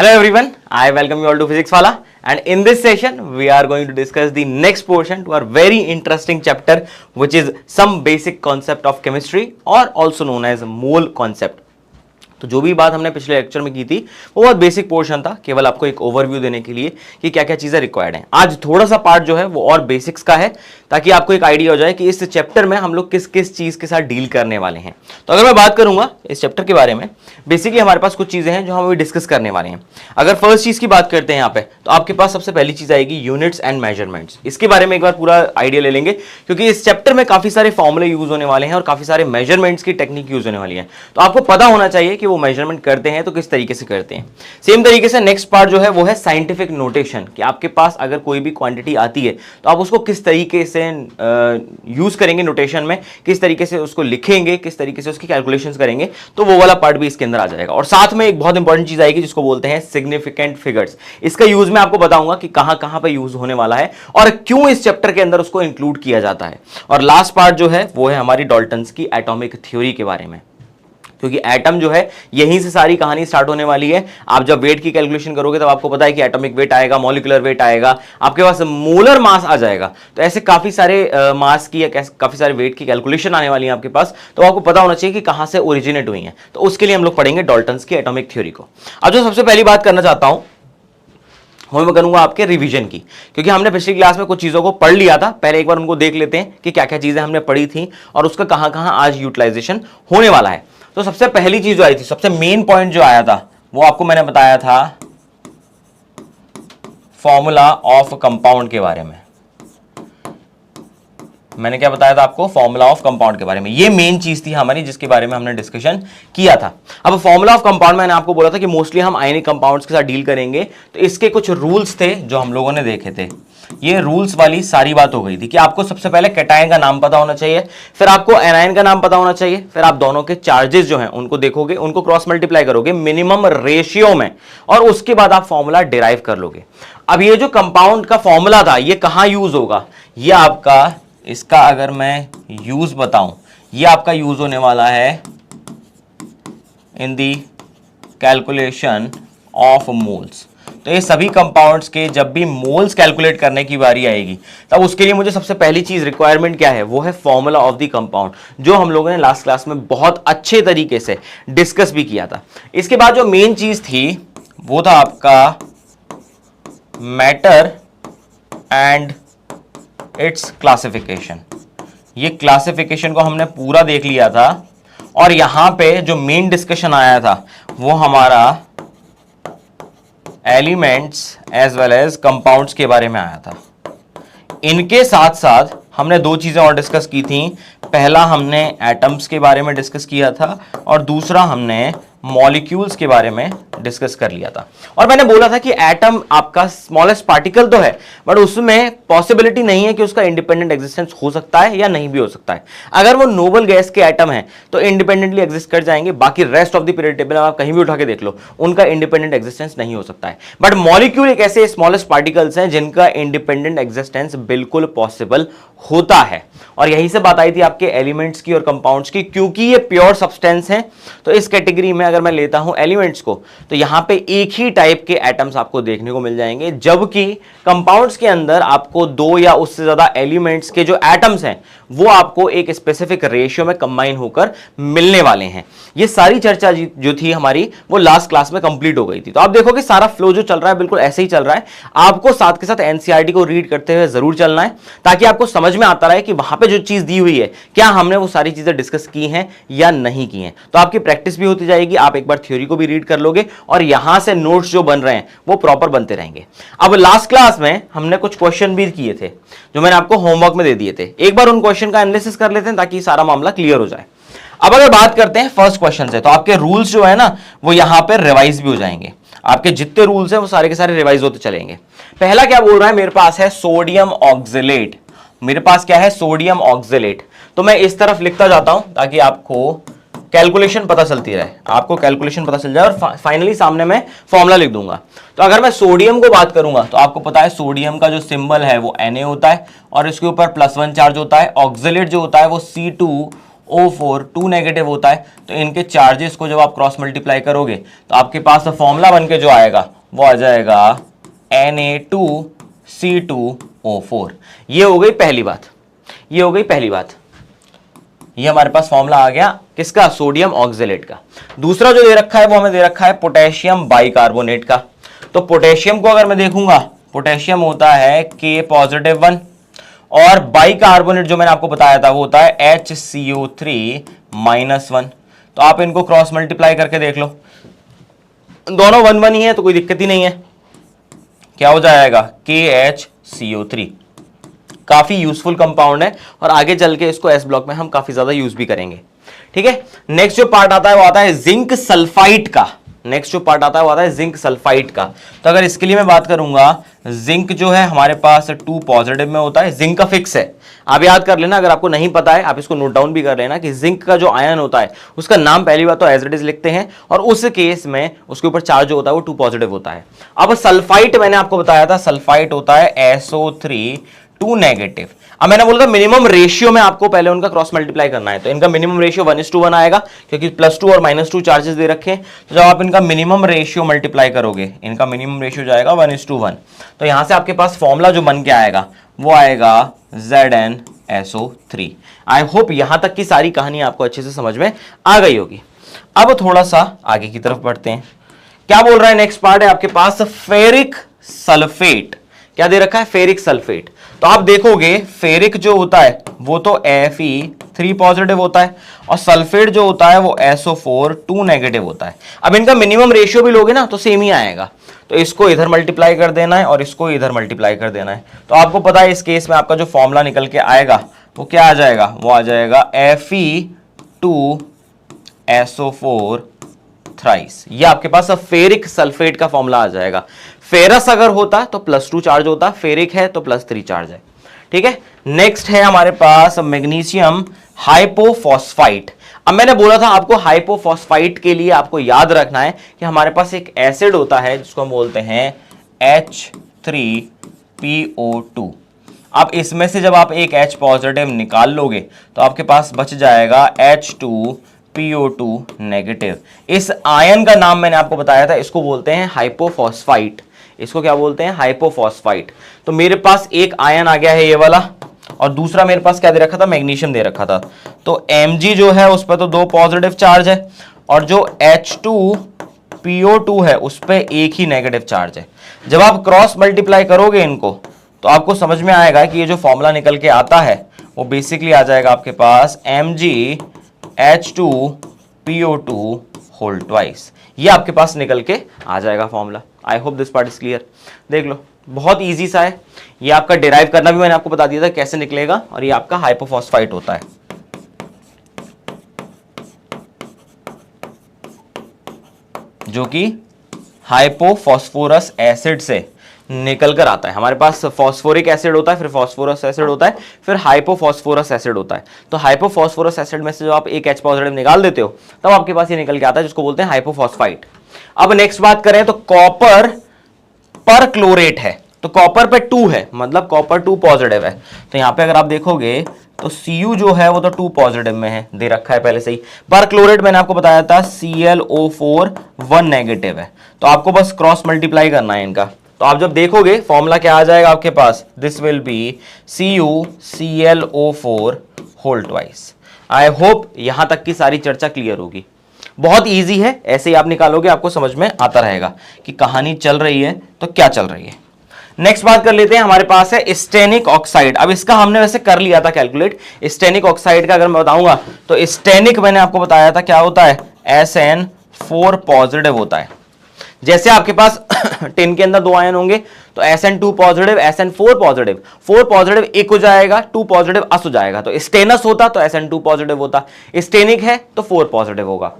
Hello everyone, I welcome you all to Physics Wala, and in this session we are going to discuss the next portion to our very interesting chapter, which is some basic concept of chemistry or also known as mole concept. तो जो भी बात हमने पिछले lecture में की थी वो बहुत बेसिक पोर्शन था, केवल आपको एक ओवरव्यू देने के लिए कि क्या क्या चीजें रिक्वायर्ड हैं। आज थोड़ा सा पार्ट जो है वो और बेसिक्स का है, ताकि आपको एक आइडिया हो जाए कि इस चैप्टर में हम लोग किस किस चीज के साथ डील करने वाले हैं। तो अगर मैं बात करूंगा इस चैप्टर के बारे में, बेसिकली हमारे पास कुछ चीजें हैं जो हम अभी डिस्कस करने वाले हैं। अगर फर्स्ट चीज की बात करते हैं यहाँ पे, तो आपके पास सबसे पहली चीज आएगी यूनिट्स एंड मेजरमेंट्स। इसके बारे में एक बार पूरा आइडिया ले लेंगे, क्योंकि इस चैप्टर में काफी सारे फॉर्मूले यूज होने वाले हैं और काफी सारे मेजरमेंट्स की टेक्निक यूज होने वाली है। तो आपको पता होना चाहिए कि वो मेजरमेंट करते हैं तो किस तरीके से करते हैं। सेम तरीके से नेक्स्ट पार्ट जो है वो है साइंटिफिक नोटेशन, कि आपके पास अगर कोई भी क्वांटिटी आती है तो आप उसको किस तरीके से यूज करेंगे नोटेशन में, किस तरीके से उसको लिखेंगे, किस तरीके से उसकी कैलकुलेशंस करेंगे। तो वो वाला पार्ट भी इसके अंदर आ जाएगा। और साथ में एक बहुत इंपॉर्टेंट चीज आएगी जिसको बोलते हैं सिग्निफिकेंट फिगर्स। इसका यूज मैं आपको बताऊंगा कि कहां कहां पे यूज होने वाला है और क्यों इस चैप्टर के अंदर उसको इंक्लूड किया जाता है। और लास्ट पार्ट जो है वो है हमारी डाल्टन्स की एटॉमिक थ्योरी के बारे में, क्योंकि एटम जो है यहीं से सारी कहानी स्टार्ट होने वाली है। आप जब वेट की कैलकुलेशन करोगे तब आपको पता है कि एटॉमिक वेट आएगा, मॉलिक्यूलर वेट आएगा, आपके पास मोलर मास आ जाएगा। तो ऐसे काफी सारे मास की या काफी सारे वेट की कैलकुलेशन आने वाली है आपके पास, तो आपको पता होना चाहिए कि कहां से ओरिजिनेट हुई है। तो उसके लिए हम लोग पढ़ेंगे डाल्टन्स की एटॉमिक थ्योरी को। अब जो सबसे पहली बात करना चाहता हूं मैं करूंगा आपके रिवीजन की, क्योंकि हमने पिछली क्लास में कुछ चीजों को पढ़ लिया था। पहले एक बार उनको देख लेते हैं कि क्या क्या चीजें हमने पढ़ी थी और उसका कहां कहां आज यूटिलाइजेशन होने वाला है। तो सबसे पहली चीज जो आई थी, सबसे मेन पॉइंट जो आया था, वो आपको मैंने बताया था फॉर्मूला ऑफ कंपाउंड के बारे में। मैंने क्या बताया था आपको? फॉर्मूला ऑफ कंपाउंड के बारे में। ये मेन चीज थी हमारी जिसके बारे में हमने डिस्कशन किया था। अब फॉर्मूला ऑफ कंपाउंड मैंने आपको बोला था कि मोस्टली हम आयनिक कंपाउंड्स के साथ डील करेंगे, तो इसके कुछ रूल्स थे जो हम लोगों ने देखे थे। ये रूल्स वाली सारी बात हो गई थी कि आपको सबसे पहले कैटायन का नाम पता होना चाहिए, फिर आपको एनायन का नाम पता होना चाहिए, फिर आप दोनों के चार्जेस जो हैं उनको देखोगे, उनको क्रॉस मल्टीप्लाई करोगे मिनिमम रेशियो में, और उसके बाद आप फॉर्मूला डिराइव कर लोगे। अब ये जो कंपाउंड का फॉर्मूला था ये कहां यूज होगा? ये आपका, इसका अगर मैं यूज बताऊं, ये आपका यूज होने वाला है इन दी कैलकुलेशन ऑफ मोल्स। तो ये सभी कंपाउंड्स के जब भी मोल्स कैलकुलेट करने की बारी आएगी, तब उसके लिए मुझे सबसे पहली चीज रिक्वायरमेंट क्या है? वो है फॉर्मूला ऑफ द कंपाउंड, जो हम लोगों ने लास्ट क्लास में बहुत अच्छे तरीके से डिस्कस भी किया था। इसके बाद जो मेन चीज थी वो था आपका मैटर एंड इट्स क्लासिफिकेशन। ये क्लासिफिकेशन को हमने पूरा देख लिया था, और यहां पे जो मेन डिस्कशन आया था वो हमारा elements as well as compounds के बारे में आया था। इनके साथ साथ हमने दो चीजें और डिस्कस की थी। पहला हमने एटम्स के बारे में डिस्कस किया था, और दूसरा हमने मॉलिक्यूल्स के बारे में डिस्कस कर लिया था। और मैंने बोला था कि एटम आपका स्मॉलेस्ट पार्टिकल तो है, बट उसमें पॉसिबिलिटी नहीं है कि उसका इंडिपेंडेंट एग्जिस्टेंस हो सकता है या नहीं भी हो सकता है। अगर वो नोबल गैस के एटम है तो इंडिपेंडेंटली एग्जिस्ट कर जाएंगे, बाकी rest of the period table आप कहीं भी उठा के देख लो, उनका इंडिपेंडेंट एग्जिस्टेंस नहीं हो सकता है। बट मॉलिक्यूल एक ऐसे स्मॉलेस्ट पार्टिकल्स हैं जिनका इंडिपेंडेंट एग्जिस्टेंस बिल्कुल पॉसिबल होता है। और यहीं से बात आई थी आपके एलिमेंट्स की और कंपाउंड्स की, क्योंकि ये प्योर सब्सटेंस हैं। तो इस कैटेगरी में अगर मैं लेता हूं एलिमेंट्स को, तो यहां पे एक ही टाइप के एटम्स आपको देखने को मिल जाएंगे, जबकि कंपाउंड्स के अंदर आपको दो या उससे ज्यादा एलिमेंट्स के जो एटम्स हैं वो आपको एक स्पेसिफिक रेशियो में कंबाइन होकर मिलने वाले हैं। ये सारी चर्चा जो थी हमारी वो लास्ट क्लास में कंप्लीट हो गई थी। तो आप देखो कि सारा फ्लो जो चल रहा है बिल्कुल ऐसे ही चल रहा है। आपको साथ के साथ एनसीईआरटी को रीड करते हुए जरूर चलना है, ताकि आपको समझ में आता रहे कि वहां पे जो चीज दी हुई है क्या हमने वो सारी चीजें डिस्कस की हैं या नहीं की हैं। तो आपकी प्रैक्टिस भी होती जाएगी, आप एक बार थ्योरी को भी रीड कर लोगे, और यहां से नोट्स जो बन रहे हैं वो प्रॉपर बनते रहेंगे। अब लास्ट क्लास में हमने कुछ क्वेश्चन भी किए थे जो मैंने आपको होमवर्क में दे दिए थे। एक बार उन क्वेश्चन का एनालिसिस कर लेते हैं ताकि सारा मामला क्लियर हो जाए। अब अगर बात करते हैं फर्स्ट क्वेश्चन से, तो आपके रूल्स जो है ना वो यहां पर रिवाइज भी हो जाएंगे। आपके जितने रूल्स हैं वो सारे के सारे रिवाइज होते चलेंगे। पहला क्या बोल रहा है? मेरे पास है सोडियम ऑक्जेलेट। मेरे पास क्या है? Sodium oxalate. तो मैं इस तरफ लिखता जाता हूं ताकि आपको कैलकुलेशन पता चलती रहे, आपको कैलकुलेशन पता चल जाए, और फाइनली सामने मैं फॉर्मूला लिख दूंगा। तो अगर मैं सोडियम को बात करूंगा तो आपको पता है सोडियम का जो सिंबल है वो Na होता है, और इसके ऊपर +1 चार्ज होता है। ऑक्जेलेट जो होता है वो C2 O4 2 नेगेटिव होता है, तो इनके चार्जेस को जब आप क्रॉस मल्टीप्लाई करोगे तो आपके पास फॉर्मूला बन के जो आएगा वो आ जाएगा Na2C2O4। ये हो गई पहली बात, ये हो गई पहली बात। ये हमारे पास फॉर्मूला आ गया किसका, सोडियम ऑक्जेलेट का। दूसरा जो दे रखा है वो हमें दे रखा है पोटेशियम बाइकार्बोनेट का। तो पोटेशियम को अगर मैं देखूंगा, पोटेशियम होता है K+1 और बाइकार्बोनेट जो मैंने आपको बताया था वो होता है HCO3-1। तो आप इनको क्रॉस मल्टीप्लाई करके देख लो, दोनों 1 ही है तो कोई दिक्कत ही नहीं है। क्या हो जाएगा, KHCO3। काफी यूजफुल कंपाउंड है और आगे चल के इसको एस ब्लॉक में हम काफी ज्यादा यूज भी करेंगे। ठीक है, नेक्स्ट जो पार्ट आता है वो आता है जिंक सल्फाइड का। नेक्स्ट जो पार्ट आता है वो आता है जिंक सल्फाइड का। तो अगर इसके लिए मैं बात करूंगा, जिंक जो है हमारे पास 2 पॉजिटिव में होता है। जिंक का फिक्स है, आप याद कर लेना, अगर आपको नहीं पता है आप इसको नोट डाउन भी कर लेना कि जिंक का जो आयन होता है उसका नाम पहली बात तो एज इट इज लिखते हैं और उस केस में उसके ऊपर चार्ज जो होता है वो 2 पॉजिटिव होता है। अब सल्फाइट मैंने आपको बताया था, सल्फाइट होता है SO3 2 नेगेटिव। अब मैंने बोला था मिनिमम रेशियो में आपको पहले उनका क्रॉस मल्टीप्लाई करना है, तो इनका मिनिमम रेशियो 1:1 आएगा क्योंकि +2 और -2 चार्जेस दे रखे हैं। तो जब आप इनका मिनिमम रेशियो मल्टीप्लाई करोगे, इनका मिनिमम रेशियो जाएगा 1:1। तो यहां से आपके पास फॉर्मूला जो बन के आएगा वो आएगा ZnSO3। आई होप यहां तक की सारी कहानी आपको अच्छे से समझ में आ गई होगी। अब थोड़ा सा आगे की तरफ बढ़ते हैं। क्या बोल रहा है, नेक्स्ट पार्ट है आपके पास फेरिक सल्फेट। क्या दे रखा है, फेरिक सल्फेट। तो आप देखोगे फेरिक जो होता है वो तो Fe3 पॉजिटिव होता है और सल्फेट जो होता है वो SO4 2 नेगेटिव होता है। अब इनका मिनिमम रेशियो भी लोगे ना तो सेम ही आएगा, तो इसको इधर मल्टीप्लाई कर देना है और इसको इधर मल्टीप्लाई कर देना है। तो आपको पता है इस केस में आपका जो फॉर्मूला निकल के आएगा वो क्या आ जाएगा, वो आ जाएगा Fe2SO4 थ्राइस। ये आपके पास फेरिक सल्फेट का फॉर्मूला आ जाएगा। फेरस अगर होता तो +2 चार्ज होता, फेरिक है तो +3 चार्ज है। ठीक है, नेक्स्ट है हमारे पास मैग्नीशियम हाइपोफॉस्फाइट। अब मैंने बोला था आपको हाइपोफॉस्फाइट के लिए आपको याद रखना है कि हमारे पास एक एसिड होता है जिसको हम बोलते हैं H3PO2। अब इसमें से जब आप एक H पॉजिटिव निकाल लोगे तो आपके पास बच जाएगा H2PO2 नेगेटिव। इस आयन का नाम मैंने आपको बताया था, इसको बोलते हैं हाइपोफॉस्फाइट। इसको क्या बोलते हैं, हाइपोफॉस्फाइट। तो मेरे पास एक आयन आ गया है ये वाला और दूसरा मेरे पास क्या दे रखा था, मैग्नीशियम दे रखा था। तो Mg जो है उस पर तो 2 पॉजिटिव चार्ज है और जो H2PO2 है उस पर एक ही नेगेटिव चार्ज है। जब आप क्रॉस मल्टीप्लाई करोगे इनको तो आपको समझ में आएगा कि ये जो फॉर्मूला निकल के आता है वो बेसिकली आ जाएगा आपके पास MgH2PO2 होल ट्वाइस। ये आपके पास निकल के आ जाएगा formula. I hope this part is clear. देख लो बहुत इजी सा है, ये आपका डिराइव करना भी मैंने आपको बता दिया था कैसे निकलेगा, और ये आपका हाइपोफॉस्फाइट होता है। जो कि हाइपोफॉस्फोरस एसिड से निकल कर आता है। हमारे पास फॉस्फोरिक एसिड होता है, फिर फॉस्फोरस एसिड होता है, फिर हाइपोफॉस्फोरस एसिड होता है। तो हाइपोफॉस्फोरस एसिड में से जो आप एक H पॉजिटिव निकाल देते हो तब आपके पास ये निकल के आता है जिसको बोलते हैं हाइपोफॉस्फाइट। अब नेक्स्ट बात करें तो कॉपर पर क्लोरेट है, तो कॉपर पे 2 है, मतलब कॉपर 2 पॉजिटिव है। तो यहां पे अगर आप देखोगे तो Cu जो है वो तो 2 पॉजिटिव में है, दे रखा है पहले से ही। पर क्लोरेट मैंने आपको बताया था ClO4 1 नेगेटिव है। तो आपको बस क्रॉस मल्टीप्लाई करना है इनका। तो आप जब देखोगे फॉर्मूला क्या आ जाएगा आपके पास, this will be CuClO4 whole twice. I hope यहां तक की सारी चर्चा क्लियर होगी। बहुत इजी है, ऐसे ही आप निकालोगे आपको समझ में आता रहेगा कि कहानी चल रही है तो क्या चल रही है। नेक्स्ट बात कर लेते हैं, हमारे पास है स्टेनिक ऑक्साइड। अब इसका हमने वैसे कर लिया था कैलकुलेट। स्टेनिक ऑक्साइड का अगर मैं बताऊंगा तो स्टेनिक मैंने आपको बताया था क्या होता है, SN4 पॉजिटिव होता है। जैसे आपके पास टिन के अंदर 2 आयन होंगे तो SN2 positive SN4 positive, 4 positive एक हो जाएगा, 2 पॉजिटिव अस हो जाएगा। तो स्टेनस होता तो SN2 पॉजिटिव होता, स्टेनिक है तो 4 पॉजिटिव होगा।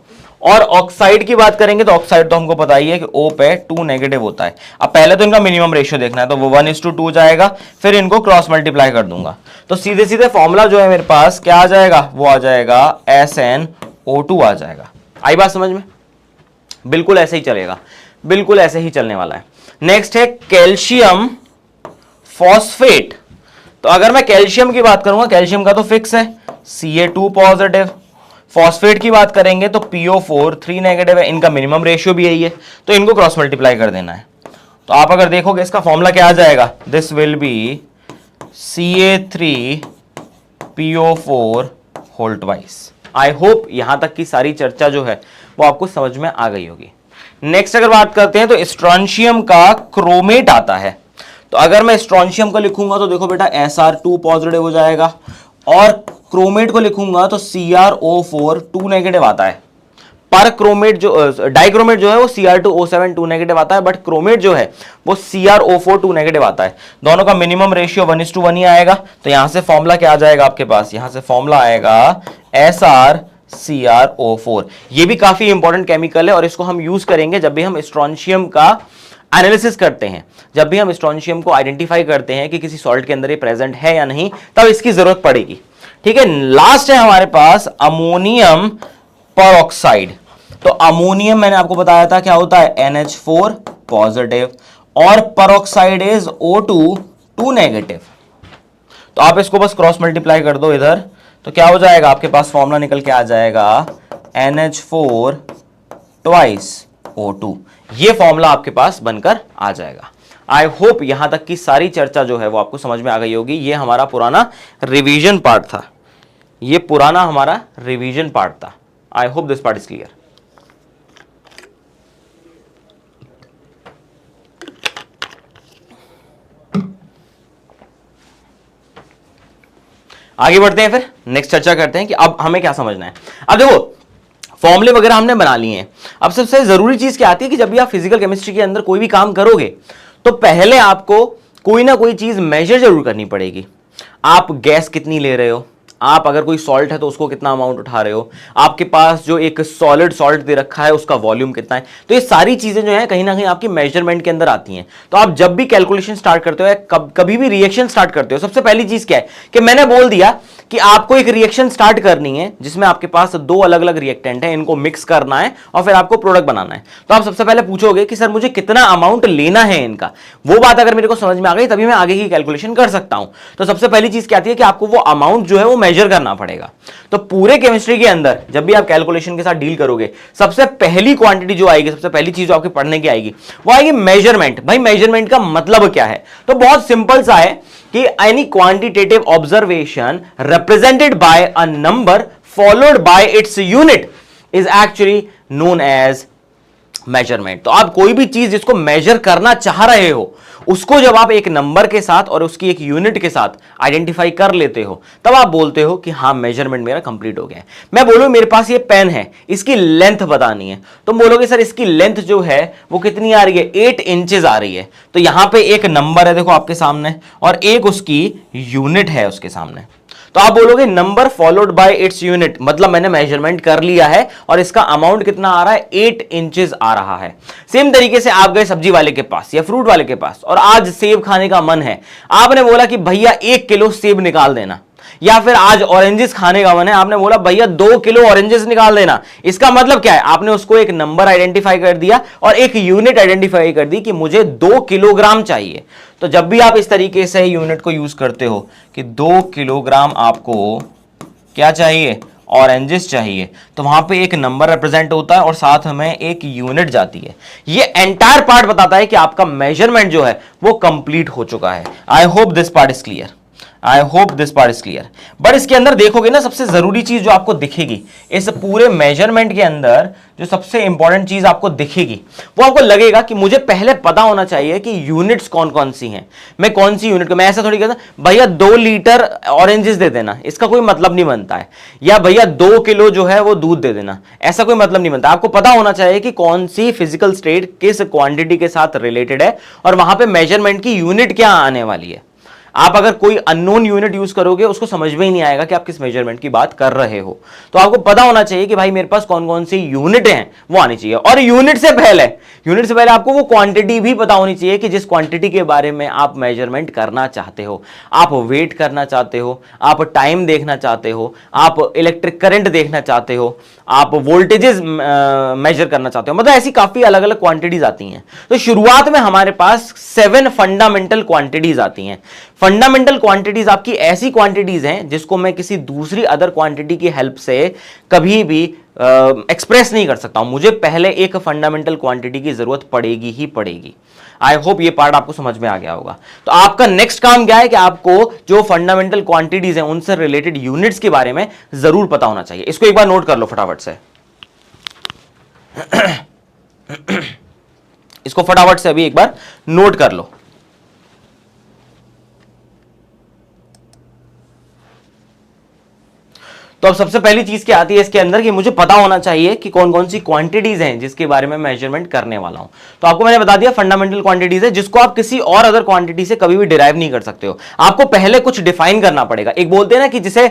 और ऑक्साइड की बात करेंगे तो ऑक्साइड तो हमको पता ही है कि O पे 2 नेगेटिव होता है। अब पहले तो इनका मिनिमम रेशियो देखना है, तो वो 1:2 जाएगा, फिर इनको क्रॉस मल्टीप्लाई कर दूंगा तो सीधे सीधे फॉर्मूला जो है मेरे पास क्या आ जाएगा, वो आ जाएगा SnO2 आ जाएगा। आई बात समझ में, बिल्कुल ऐसे ही चलेगा, बिल्कुल ऐसे ही चलने वाला है। नेक्स्ट है कैल्शियम फॉस्फेट। तो अगर मैं कैल्शियम की बात करूंगा, कैल्शियम का तो फिक्स है Ca2 पॉजिटिव फॉस्फेट की बात करेंगे तो PO4 3 नेगेटिव है, इनका मिनिमम रेशियो भी यही है, तो इनको क्रॉस मल्टीप्लाई कर देना है। तो आप अगर देखोगे इसका फॉर्मूला क्या आ जाएगा, this will be Ca3PO4 whole twice. I hope यहां तक की सारी चर्चा जो है वो आपको समझ में आ गई होगी। नेक्स्ट अगर बात करते हैं तो स्ट्रोंशियम का क्रोमेट आता है। तो अगर मैं स्ट्रोंशियम को लिखूंगा तो देखो बेटा Sr2 पॉजिटिव हो जाएगा, और क्रोमेट को लिखूंगा तो CrO4 2 नेगेटिव आता है। पर क्रोमेट जो डाइक्रोमेट जो है वो Cr2O7 2 नेगेटिव आता है, बट क्रोमेट जो है वो CrO4 2 नेगेटिव आता है। दोनों का मिनिमम रेशियो 1:1 ही आएगा। तो यहां से फॉर्मूला क्या आ जाएगा आपके पास, यहां से फॉर्मूला आएगा SrCrO4। ये भी काफी इंपॉर्टेंट केमिकल है और इसको हम यूज करेंगे जब भी हम स्ट्रोंशियम का एनालिसिस करते हैं, जब भी हम स्ट्रोंशियम को आइडेंटिफाई करते हैं कि किसी सॉल्ट के अंदर ये प्रेजेंट है या नहीं, तब इसकी जरूरत पड़ेगी। ठीक है, लास्ट है हमारे पास अमोनियम परऑक्साइड। तो अमोनियम मैंने आपको बताया था क्या होता है, NH4 पॉजिटिव, और परऑक्साइड इज O2 2 नेगेटिव। तो आप इसको बस क्रॉस मल्टीप्लाई कर दो इधर, तो क्या हो जाएगा आपके पास फॉर्मूला निकल के आ जाएगा NH4 ट्वाइस O2। ये फॉर्मूला आपके पास बनकर आ जाएगा। आई होप यहां तक की सारी चर्चा जो है वो आपको समझ में आ गई होगी। ये हमारा पुराना रिवीजन पार्ट था, ये पुराना हमारा रिवीजन पार्ट था। आई hope this part is clear. आगे बढ़ते हैं, फिर नेक्स्ट चर्चा करते हैं कि अब हमें क्या समझना है। अब देखो फॉर्मूले वगैरह हमने बना लिए हैं। अब सबसे जरूरी चीज क्या आती है कि जब भी आप फिजिकल केमिस्ट्री के अंदर कोई भी काम करोगे तो पहले आपको कोई ना कोई चीज मेजर जरूर करनी पड़ेगी। आप गैस कितनी ले रहे हो, आप अगर कोई सॉल्ट है तो उसको कितना अमाउंट उठा रहे हो, आपके पास जो एक सॉलिड सॉल्ट दे रखा है उसका वॉल्यूम कितना है। तो ये सारी चीजें जो है कहीं ना कहीं आपकी मेजरमेंट के अंदर आती हैं। तो आप जब भी कैलकुलेशन स्टार्ट करते हो, कभी भी रिएक्शन स्टार्ट करते हो, सबसे पहली चीज क्या है कि मैंने बोल दिया कि आपको एक रिएक्शन स्टार्ट करनी है जिसमें आपके पास दो अलग अलग रिएक्टेंट है, इनको मिक्स करना है और फिर आपको प्रोडक्ट बनाना है। तो आप सबसे पहले पूछोगे कि सर मुझे कितना अमाउंट लेना है इनका। वो बात अगर मेरे को समझ में आ गई तभी मैं आगे की कैलकुलेशन कर सकता हूं। तो सबसे पहली चीज क्या आती है कि आपको वो अमाउंट जो है वो मेजर करना पड़ेगा। तो पूरे केमिस्ट्री के अंदर जब भी आप कैलकुलेशन के साथ डील करोगे, सबसे पहली क्वांटिटी जो आएगी, सबसे पहली चीज जो आपके पढ़ने की आएगी वो आएगी मेजरमेंट। भाई मेजरमेंट का मतलब क्या है, तो बहुत सिंपल सा है कि any quantitative observation represented by a number followed by its unit is actually known as measurement. तो आप कोई भी चीज जिसको मेजर करना चाह रहे हो उसको जब आप एक नंबर के साथ और उसकी एक यूनिट के साथ आइडेंटिफाई कर लेते हो तब आप बोलते हो कि हाँ मेजरमेंट मेरा कंप्लीट हो गया है। मैं बोलूं मेरे पास ये पेन है, इसकी लेंथ बतानी है, तो बोलोगे सर इसकी लेंथ जो है वो कितनी आ रही है, 8 इंचेस आ रही है। तो यहां पे एक नंबर है देखो आपके सामने और एक उसकी यूनिट है उसके सामने। तो आप बोलोगे number followed by its unit, मतलब मैंने मेजरमेंट कर लिया है और इसका अमाउंट कितना आ रहा है, 8 इंचेस आ रहा है। सेम तरीके से आप गए सब्जी वाले के पास या फ्रूट वाले के पास और आज सेब खाने का मन है, आपने बोला कि भैया 1 किलो सेब निकाल देना, या फिर आज ऑरेंजेस खाने का मन है, आपने बोला भैया 2 किलो ऑरेंजेस निकाल देना। इसका मतलब क्या है, आपने उसको एक नंबर आइडेंटिफाई कर दिया और एक यूनिट आइडेंटिफाई कर दी कि मुझे 2 किलोग्राम चाहिए। तो जब भी आप इस तरीके से यूनिट को यूज करते हो कि 2 किलोग्राम आपको क्या चाहिए, ऑरेंजेस चाहिए, तो वहां पे एक नंबर रिप्रेजेंट होता है और साथ में एक यूनिट जाती है। ये एंटायर पार्ट बताता है कि आपका मेजरमेंट जो है वो कंप्लीट हो चुका है। I hope this part is clear, I hope this part is clear. But इसके अंदर देखोगे ना, सबसे जरूरी चीज जो आपको दिखेगी इस पूरे मेजरमेंट के अंदर, जो सबसे इंपॉर्टेंट चीज आपको दिखेगी वो आपको लगेगा कि मुझे पहले पता होना चाहिए कि यूनिट्स कौन कौन सी हैं, मैं कौन सी यूनिट को, मैं ऐसा थोड़ी कहता भैया 2 लीटर ऑरेंजेस दे देना, इसका कोई मतलब नहीं बनता है, या भैया 2 किलो जो है वो दूध दे देना, ऐसा कोई मतलब नहीं बनता। आपको पता होना चाहिए कि कौन सी फिजिकल स्टेट किस क्वांटिटी के साथ रिलेटेड है और वहां पे मेजरमेंट की यूनिट क्या आने वाली है। आप अगर कोई अननोन यूनिट यूज करोगे उसको समझ में ही नहीं आएगा कि आप किस मेजरमेंट की बात कर रहे हो। तो आपको पता होना चाहिए कि भाई मेरे पास कौन कौन सी यूनिट हैं वो आनी चाहिए, और यूनिट से पहले आपको वो क्वांटिटी भी पता होनी चाहिए कि जिस क्वांटिटी के बारे में आप मेजरमेंट करना चाहते हो। आप वेट करना चाहते हो, आप टाइम देखना चाहते हो, आप इलेक्ट्रिक करंट देखना चाहते हो, आप वोल्टेजेस मेजर करना चाहते हो, मतलब ऐसी काफी अलग अलग क्वांटिटीज आती हैं। तो शुरुआत में हमारे पास 7 फंडामेंटल क्वांटिटीज आती हैं। फंडामेंटल क्वांटिटीज आपकी ऐसी क्वांटिटीज हैं जिसको मैं किसी दूसरी अदर क्वांटिटी की हेल्प से कभी भी एक्सप्रेस नहीं कर सकता हूं। मुझे पहले एक फंडामेंटल क्वांटिटी की जरूरत पड़ेगी ही पड़ेगी। आई होप ये पार्ट आपको समझ में आ गया होगा। तो आपका नेक्स्ट काम क्या है कि आपको जो फंडामेंटल क्वांटिटीज हैं उनसे रिलेटेड यूनिट्स के बारे में जरूर पता होना चाहिए। इसको एक बार नोट कर लो फटाफट से। इसको फटाफट से अभी एक बार नोट कर लो। तो अब सबसे पहली चीज क्या आती है इसके अंदर कि मुझे पता होना चाहिए कि कौन कौन सी क्वांटिटीज हैं जिसके बारे में मेजरमेंट करने वाला हूं। तो आपको मैंने बता दिया फंडामेंटल क्वांटिटीज है जिसको आप किसी और अदर क्वांटिटी से कभी भी डिराइव नहीं कर सकते हो। आपको पहले कुछ डिफाइन करना पड़ेगा। एक बोलते हैं ना कि जिसे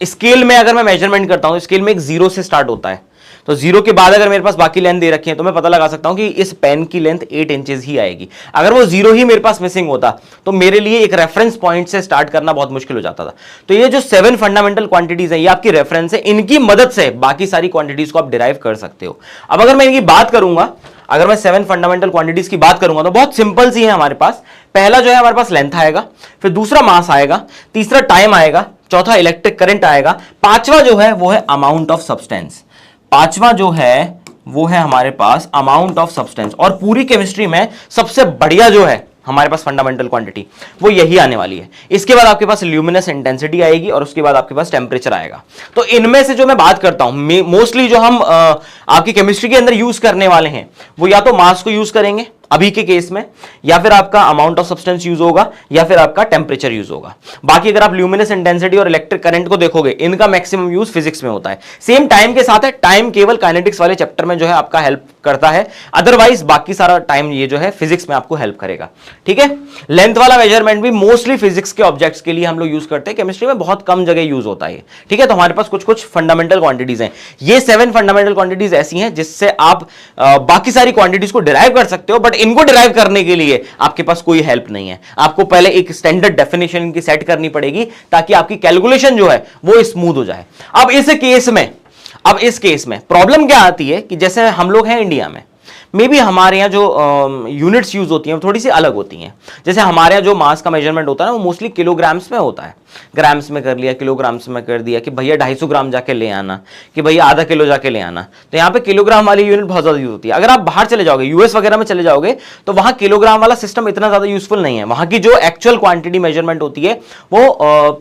स्केल में अगर मैं मेजरमेंट करता हूं, स्केल में एक जीरो से स्टार्ट होता है, तो जीरो के बाद अगर मेरे पास बाकी लेंथ दे रखी है तो मैं पता लगा सकता हूं कि इस पेन की लेंथ 8 इंचेस ही आएगी। अगर वो जीरो ही मेरे पास मिसिंग होता तो मेरे लिए एक रेफरेंस पॉइंट से स्टार्ट करना बहुत मुश्किल हो जाता था। तो ये जो 7 फंडामेंटल क्वांटिटीज है ये आपकी रेफरेंस है। इनकी मदद से बाकी सारी क्वांटिटीज को आप डिराइव कर सकते हो। अब अगर मैं इनकी बात करूंगा, अगर मैं 7 फंडामेंटल क्वांटिटीज की बात करूंगा तो बहुत सिंपल सी है हमारे पास। पहला जो है हमारे पास लेंथ आएगा, फिर दूसरा मास आएगा, तीसरा टाइम आएगा, चौथा इलेक्ट्रिक करंट आएगा, पांचवा जो है वो है अमाउंट ऑफ सब्सटेंस। पांचवा जो है वो है हमारे पास अमाउंट ऑफ सब्सटेंस। और पूरी केमिस्ट्री में सबसे बढ़िया जो है हमारे पास फंडामेंटल क्वांटिटी वो यही आने वाली है। इसके बाद आपके पास ल्यूमिनस इंटेंसिटी आएगी और उसके बाद आपके पास टेम्परेचर आएगा। तो इनमें से जो मैं बात करता हूं मोस्टली जो हम आपकी केमिस्ट्री के अंदर यूज करने वाले हैं वो या तो मास को यूज करेंगे अभी के केस में, या फिर आपका अमाउंट ऑफ सब्सटेंस यूज होगा, या फिर आपका टेम्परेचर यूज होगा। बाकी अगर आप ल्यूमिनस इंटेंसिटी और इलेक्ट्रिक करंट को देखोगे इनका मैक्सिमम यूज फिजिक्स में होता है। सेम टाइम के साथ है, टाइम केवल काइनेटिक्स वाले चैप्टर में जो है आपका हेल्प करता है, अदरवाइज बाकी सारा टाइम ये जो है फिजिक्स में आपको हेल्प करेगा। ठीक है, लेंथ वाला मेजरमेंट भी मोस्टली फिजिक्स के ऑब्जेक्ट्स के लिए हम लोग यूज करते हैं, केमिस्ट्री में बहुत कम जगह यूज होता है। ठीक है, तो हमारे पास कुछ कुछ फंडामेंटल क्वांटिटीज हैं। ये 7 फंडामेंटल क्वांटिटीज ऐसी हैं जिससे आप बाकी सारी क्वांटिटीज को डिराइव कर सकते हो, बट इनको डिराइव करने के लिए आपके पास कोई हेल्प नहीं है। आपको पहले एक स्टैंडर्ड डेफिनेशन इनकी सेट करनी पड़ेगी ताकि आपकी कैलकुलेशन जो है वो स्मूथ हो जाए। अब इस केस में प्रॉब्लम क्या आती है कि जैसे हम लोग हैं इंडिया में, मे बी हमारे यहाँ जो यूनिट्स यूज होती हैं वो थोड़ी सी अलग होती हैं। जैसे हमारे यहाँ जो मास का मेजरमेंट होता है ना वो मोस्टली किलोग्राम्स में होता है। ग्राम्स में कर लिया, किलोग्राम्स में कर दिया कि भैया 250 ग्राम जाके ले आना, कि भैया आधा किलो जाके ले आना। तो यहाँ पे किलोग्राम वाली यूनिट बहुत ज्यादा यूज होती है। अगर आप बाहर चले जाओगे, यूएस वगैरह में चले जाओगे, तो वहां किलोग्राम वाला सिस्टम इतना ज्यादा यूजफुल नहीं है। वहां की जो एक्चुअल क्वांटिटी मेजरमेंट होती है वो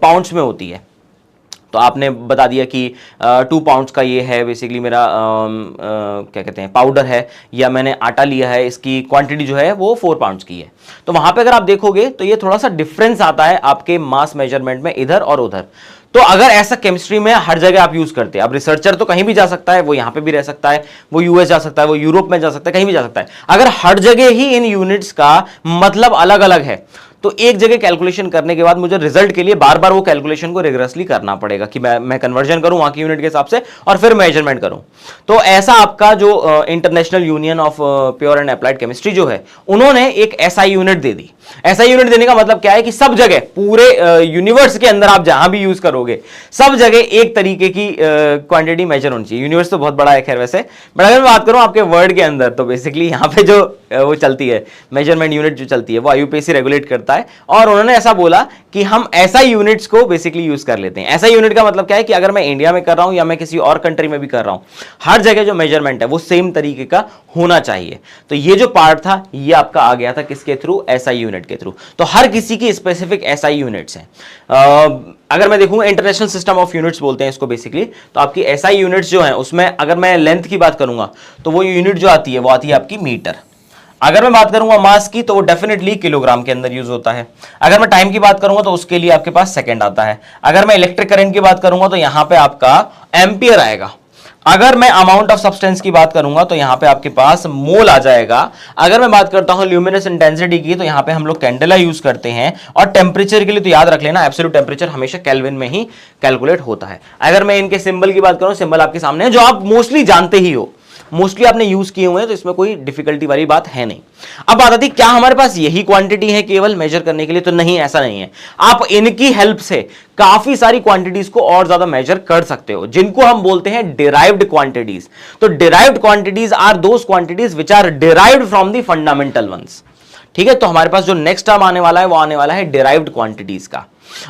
पाउंड्स में होती है। तो आपने बता दिया कि 2 पाउंड्स का ये है बेसिकली मेरा क्या कहते हैं पाउडर है, या मैंने आटा लिया है, इसकी क्वांटिटी जो है वो 4 पाउंड्स की है। तो वहां पे अगर आप देखोगे तो ये थोड़ा सा डिफरेंस आता है आपके मास मेजरमेंट में इधर और उधर। तो अगर ऐसा केमिस्ट्री में हर जगह आप यूज करते हैं, अब रिसर्चर तो कहीं भी जा सकता है, वो यहां पे भी रह सकता है, वो यूएस जा सकता है, वो यूरोप में जा सकता है, कहीं भी जा सकता है। अगर हर जगह ही इन यूनिट्स का मतलब अलग अलग है तो एक जगह कैलकुलेशन करने के बाद मुझे रिजल्ट के लिए बार बार वो कैलकुलेशन को रिग्रेसली करना पड़ेगा कि मैं कन्वर्जन करूं वहां की यूनिट के हिसाब से और फिर मेजरमेंट करूं। तो ऐसा आपका जो international union of pure and applied chemistry जो है उन्होंने एक एसआई यूनिट दे दी। एसआई यूनिट देने का मतलब क्या है कि सब जगह पूरे यूनिवर्स के अंदर आप जहां भी यूज करोगे सब जगह एक तरीके की क्वांटिटी मेजर होनी चाहिए। यूनिवर्स तो बहुत बड़ा है खैर वैसे, बट अगर मैं बात करूं आपके वर्ल्ड के अंदर तो बेसिकली यहाँ पे जो वो चलती है मेजरमेंट यूनिट जो चलती है वो आईयूपीएसी रेगुलेट करता है, और उन्होंने ऐसा बोला कि हम ऐसा यूनिट्स को बेसिकली यूज कर लेते हैं। ऐसा यूनिट का मतलब क्या है कि अगर मैं इंडिया में कर रहा हूं या मैं किसी और कंट्री में भी कर रहा हूं, हर जगह जो मेजरमेंट है वो सेम तरीके का होना चाहिए। तो ये जो पार्ट था ये आपका आ गया था किसके थ्रू, एसआई यूनिट के थ्रू। तो हर किसी की स्पेसिफिक एसआई यूनिट्स हैं। अगर मैं देखूंगा इंटरनेशनल सिस्टम ऑफ यूनिट्स बोलते हैं इसको बेसिकली, तो आपकी एसआई यूनिट्स जो है उसमें अगर मैं लेंथ की बात करूंगा तो वो यूनिट जो आती है वो आती है आपकी मीटर। अगर मैं बात करूंगा मास की तो वो डेफिनेटली किलोग्राम के अंदर यूज होता है। अगर मैं टाइम की बात करूंगा तो उसके लिए आपके पास सेकंड आता है। अगर मैं इलेक्ट्रिक करंट की बात करूंगा तो यहां पे आपका एम्पियर आएगा। अगर मैं अमाउंट ऑफ सब्सटेंस की बात करूंगा तो यहां पे आपके पास मोल आ जाएगा। अगर मैं बात करता हूं ल्यूमिनस इंटेंसिटी की तो यहां पे हम लोग कैंडेला यूज करते हैं, और टेम्परेचर के लिए तो याद रख लेना एब्सोल्यूट टेम्परेचर हमेशा केल्विन में ही कैलकुलेट होता है। अगर मैं इनके सिंबल की बात करूं, सिंबल आपके सामने है जो आप मोस्टली जानते ही हो, मोस्टली आपने यूज किए हुए हैं, तो इसमें कोई डिफिकल्टी वाली बात है नहीं। अब बात आती क्या हमारे पास यही क्वांटिटी है केवल मेजर करने के लिए, तो नहीं, ऐसा नहीं है। आप इनकी हेल्प से काफी सारी क्वांटिटीज को और ज्यादा मेजर कर सकते हो, जिनको हम बोलते हैं डिराइव्ड क्वांटिटीज। तो derived quantities are those quantities which are derived from the fundamental ones. ठीक है, तो हमारे पास जो नेक्स्ट टर्म आने वाला है वो आने वाला है डिराइव्ड क्वांटिटीज का।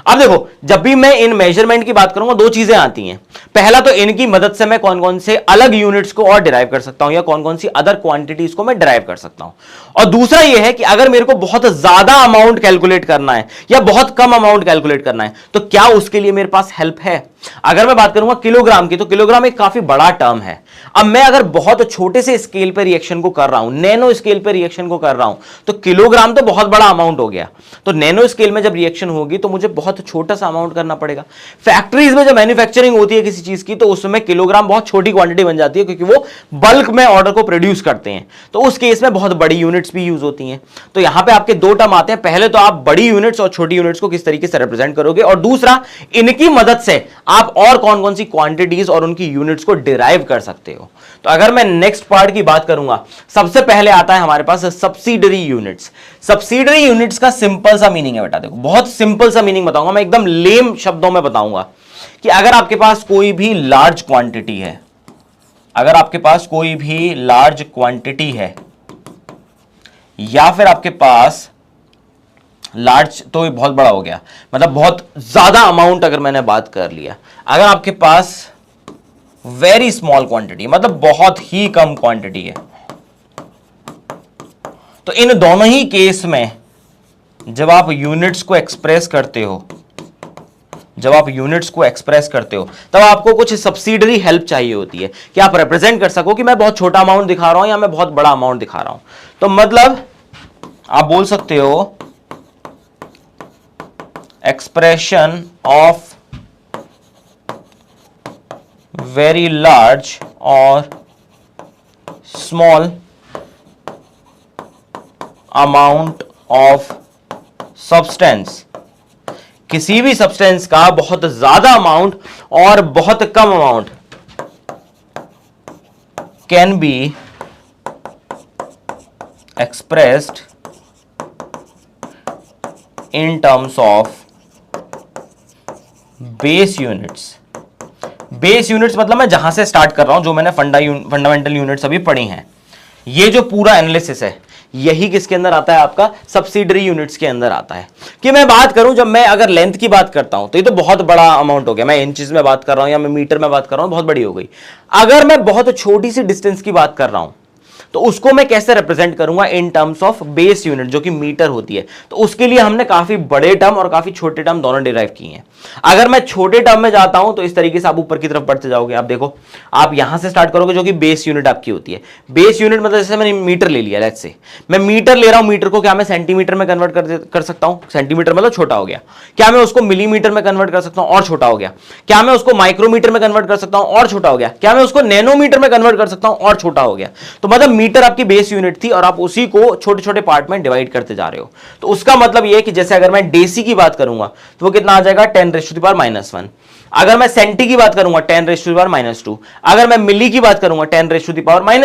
अब देखो, जब भी मैं इन मेजरमेंट की बात करूंगा दो चीजें आती हैं। पहला तो इनकी मदद से मैं कौन कौन से अलग यूनिट्स को और डिराइव कर सकता हूं या कौन कौन सी अदर क्वांटिटीज को मैं डिराइव कर सकता हूं। और दूसरा यह है कि अगर मेरे को बहुत ज्यादा अमाउंट कैलकुलेट करना है या बहुत कम अमाउंट कैलकुलेट करना है तो क्या उसके लिए मेरे पास हेल्प है। अगर मैं बात करूंगा किलोग्राम की, तो किलोग्राम एक काफी बड़ा टर्म है। अब मैं अगर बहुत छोटे से स्केल पर रिएक्शन को कर रहा हूं, नैनो स्केल पर रिएक्शन को कर रहा हूं, तो किलोग्राम तो बहुत बड़ा अमाउंट हो गया। तो नैनो स्केल में जब रिएक्शन होगी तो मुझे बहुत छोटा सा अमाउंट करना पड़ेगा। फैक्ट्रीज में जब मैन्युफैक्चरिंग होती है किसी चीज की तो उसमें किलोग्राम बहुत छोटी क्वांटिटी बन जाती है, क्योंकि वो बल्क में ऑर्डर को प्रोड्यूस करते हैं। तो उस केस में बहुत बड़ी यूनिट्स भी यूज होती हैं। तो यहां पे आपके दो टर्म आते हैं। पहले तो आप बड़ी यूनिट्स और छोटी यूनिट्स को किस तरीके से रिप्रेजेंट करोगे, और दूसरा इनकी मदद से आप और कौन कौन सी क्वांटिटीज और उनकी यूनिट्स को डिराइव कर सकते हो। तो अगर मैं नेक्स्ट पार्ट की बात करूंगा, सबसे पहले आता है हमारे पास सब्सिडरी यूनिट्स। सब्सिडरी यूनिट्स का सिंपल सा मीनिंग है बेटा, देखो बहुत सिंपल सा मीनिंग बताऊंगा मैं, एकदम लेम शब्दों में बताऊंगा कि अगर आपके पास कोई भी लार्ज क्वांटिटी है, अगर आपके पास कोई भी लार्ज क्वांटिटी है, या फिर आपके पास लार्ज तो बहुत बड़ा हो गया, मतलब बहुत ज्यादा अमाउंट अगर मैंने बात कर लिया, अगर आपके पास वेरी स्मॉल क्वांटिटी मतलब बहुत ही कम क्वांटिटी है, तो इन दोनों ही केस में जब आप यूनिट्स को एक्सप्रेस करते हो, तब आपको कुछ सब्सिडरी हेल्प चाहिए होती है कि आप रिप्रेजेंट कर सको कि मैं बहुत छोटा अमाउंट दिखा रहा हूं या मैं बहुत बड़ा अमाउंट दिखा रहा हूं। तो मतलब आप बोल सकते हो एक्सप्रेशन ऑफ वेरी लार्ज और स्मॉल अमाउंट ऑफ सब्सटेंस, किसी भी सब्सटेंस का बहुत ज्यादा अमाउंट और बहुत कम amount can be expressed in terms of base units. Base units मतलब मैं जहां से स्टार्ट कर रहा हूं, जो मैंने फंडामेंटल यूनिट्स अभी पढ़ी हैं, ये जो पूरा एनालिसिस है यही किसके अंदर आता है, आपका सब्सिडरी यूनिट्स के अंदर आता है। कि मैं बात करूं, जब मैं अगर लेंथ की बात करता हूं तो ये तो बहुत बड़ा अमाउंट हो गया, मैं इंचेस में बात कर रहा हूं या मैं मीटर में बात कर रहा हूं, बहुत बड़ी हो गई। अगर मैं बहुत छोटी सी डिस्टेंस की बात कर रहा हूं तो उसको मैं कैसे रिप्रेजेंट करूंगा, इन टर्म्स ऑफ बेस यूनिट जो कि मीटर होती है। तो उसके लिए हमने काफी बड़े टर्म और काफी छोटे टर्म दोनों डिराइव किए हैं। अगर मैं छोटे टर्म में जाता हूं तो इस तरीके से आप ऊपर की तरफ बढ़ते जाओगे। आप देखो, आप यहां से स्टार्ट करोगे जो कि बेस यूनिट आपकी होती है। बेस यूनिट मतलब जैसे मैंने मीटर ले लिया, लेट्स से मैं मीटर ले रहा हूं, मीटर को क्या मैं सेंटीमीटर में कन्वर्ट कर सकता हूं, सेंटीमीटर मतलब छोटा हो गया। क्या मैं उसको मिलीमीटर में कन्वर्ट कर सकता हूं, और छोटा हो गया। क्या मैं उसको माइक्रोमीटर में कन्वर्ट कर सकता हूं, और छोटा हो गया। क्या मैं उसको नैनोमीटर में कन्वर्ट कर सकता हूं, और छोटा हो गया। तो मतलब मीटर आपकी बेस यूनिट थी और आप उसी को छोटे छोटे पार्ट में डिवाइड करते जा रहे हो। तो उसका मतलब यह है कि जैसे अगर मैं डेसी की बात करूंगा तो वो कितना आ जाएगा,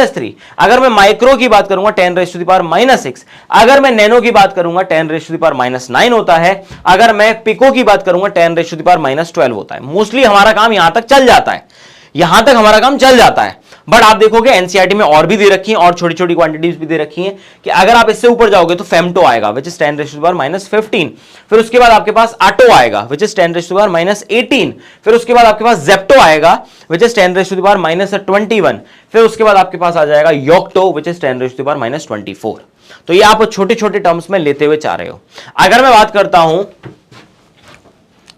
10⁻⁻⁻⁻⁻⁻⁻⁻⁻⁻⁻⁻⁻⁻⁻⁻⁻⁻⁻⁻⁻⁻⁻⁻⁻⁻⁻⁻⁻⁻⁻⁻⁻⁻⁻⁻⁻⁻⁻⁻⁻⁻⁻⁻⁻⁻⁻⁻⁻⁻⁻⁻⁻⁻⁻⁻⁻⁻⁻⁻⁻⁻⁻⁻⁻⁻⁻⁻⁻⁻⁻⁻⁻⁻⁻⁻⁻⁻⁻⁻⁻⁻⁻⁻⁻⁻⁻10⁻⁻3, अगर मैं माइक्रो की बात करूंगा 10⁻⁻6, अगर मैं नैनो की बात करूंगा 10⁻⁻9 होता है, अगर मैं पिको की बात करूंगा 10⁻⁻12 होता है। मोस्टली हमारा काम यहां तक चल जाता है, यहां तक हमारा काम चल जाता है। बट आप देखोगे एनसीईआरटी में और भी दे रखी हैं और छोटी छोटी क्वांटिटीज भी दे रखी हैं कि अगर आप इससे ऊपर जाओगे तो फेम्टो आएगा विच इज 10⁻⁻15, फिर उसके बाद आपके पास आटो आएगा विच इज 10⁻⁻18, फिर उसके बाद आपके पास जेप्टो आएगा विच इज 10⁻⁻21, फिर उसके बाद आपके पास आ जाएगा योक्टो विच इज 10⁻⁻24। तो ये आप छोटे छोटे टर्म्स में लेते हुए चाह रहे हो। अगर मैं बात करता हूं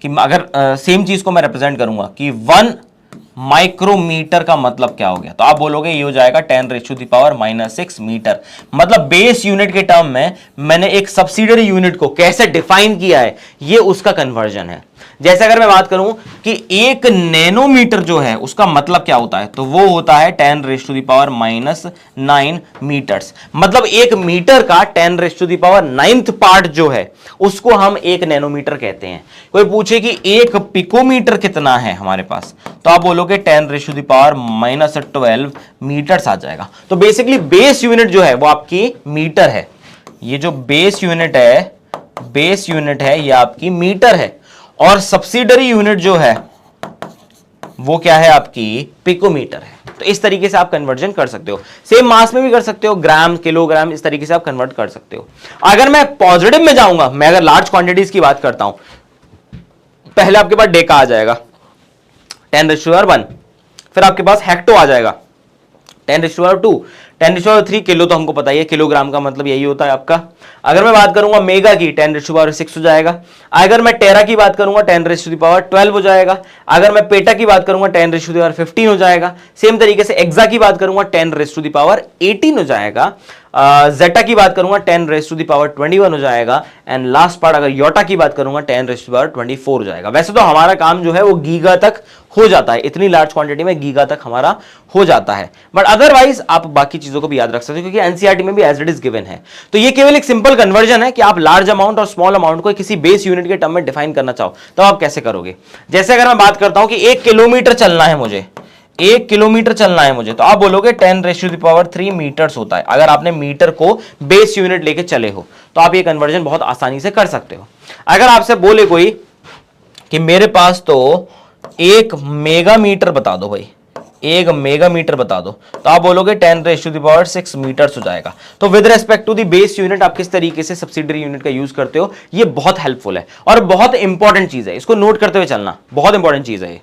कि अगर सेम चीज को मैं रिप्रेजेंट करूंगा कि 1 माइक्रोमीटर का मतलब क्या हो गया, तो आप बोलोगे ये हो जाएगा 10⁻⁻6 मीटर। मतलब बेस यूनिट के टर्म में मैंने एक सब्सिडरी यूनिट को कैसे डिफाइन किया है, ये उसका कन्वर्जन है। जैसे अगर मैं बात करूं कि 1 नैनोमीटर जो है उसका मतलब क्या होता है, तो वो होता है 10⁻⁻9 मीटर्स। मतलब 1 मीटर का 10⁹ पार्ट जो है उसको हम 1 नैनोमीटर कहते हैं। कोई पूछे कि 1 पिकोमीटर कितना है हमारे पास, तो आप बोलोगे 10⁻⁻12 मीटर्स आ जाएगा। तो बेसिकली बेस यूनिट जो है वो आपकी मीटर है। ये जो बेस यूनिट है ये आपकी मीटर है, और सब्सिडरी यूनिट जो है वो क्या है आपकी पिकोमीटर है। तो इस तरीके से आप कन्वर्जन कर सकते हो। सेम मास में भी कर सकते हो, ग्राम किलोग्राम, इस तरीके से आप कन्वर्ट कर सकते हो। अगर मैं पॉजिटिव में जाऊंगा, मैं अगर लार्ज क्वांटिटीज की बात करता हूं, पहले आपके पास डेका आ जाएगा 10⁻⁴, फिर आपके पास हेक्टो आ जाएगा 10⁻², 10⁻³ किलो, तो हमको पता ही है किलोग्राम का मतलब यही होता है आपका। अगर मैं बात करूंगा मेगा की 10⁻⁶ हो जाएगा। अगर मैं टेरा की बात करूंगा 10⁻12 हो जाएगा। अगर मैं पेटा की बात करूंगा 10⁻15 हो जाएगा। सेम तरीके से एक्सा की बात करूंगा 10⁻18 हो जाएगा। जेटा की बात करूंगा 10⁻21 हो जाएगा। एंड लास्ट पार्ट अगर योटा की बात करूंगा 10⁻24 हो जाएगा। वैसे तो हमारा काम जो है वो गीगा तक हो जाता है, इतनी लार्ज क्वांटिटी में गीगा तक हमारा हो जाता है, बट अदरवाइज आप बाकी चीजों को भी याद रख सकते हो क्योंकि एनसीईआरटी में भी एज इट इज गिवन है। तो ये केवल एक सिंपल कन्वर्जन है कि आप लार्ज अमाउंट और स्मॉल अमाउंट को किसी बेस यूनिट के टर्म में डिफाइन करना चाहो तो आप कैसे करोगे। जैसे अगर मैं बात करता हूं कि 1 किलोमीटर चलना है मुझे, 1 किलोमीटर चलना है मुझे, तो आप बोलोगे 10⁻³ मीटर्स होता है। अगर आपने मीटर को बेस यूनिट लेके चले हो तो आप ये कन्वर्जन बहुत आसानी से कर सकते हो। अगर आपसे बोले कोई कि मेरे पास तो 1 मेगामीटर बता दो भाई, 1 मेगामीटर बता दो, तो आप बोलोगे 10⁻6 मीटर्स हो जाएगा। तो with respect to the base unit आप किस तरीके से सब्सिडरी यूनिट का यूज करते हो, ये बहुत हेल्पफुल है और बहुत इंपॉर्टेंट चीज है, इसको नोट करते हुए चलना, बहुत इंपॉर्टेंट चीज है ये।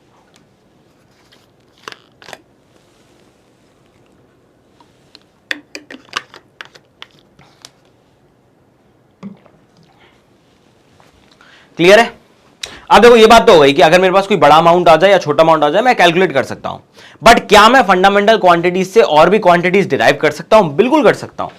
क्लियर है। अब देखो ये बात तो हो गई कि अगर मेरे पास कोई बड़ा अमाउंट आ जाए या छोटा अमाउंट आ जाए मैं कैलकुलेट कर सकता हूं, बट क्या मैं फंडामेंटल क्वांटिटीज से और भी क्वांटिटीज डिराइव कर सकता हूं? बिल्कुल कर सकता हूं।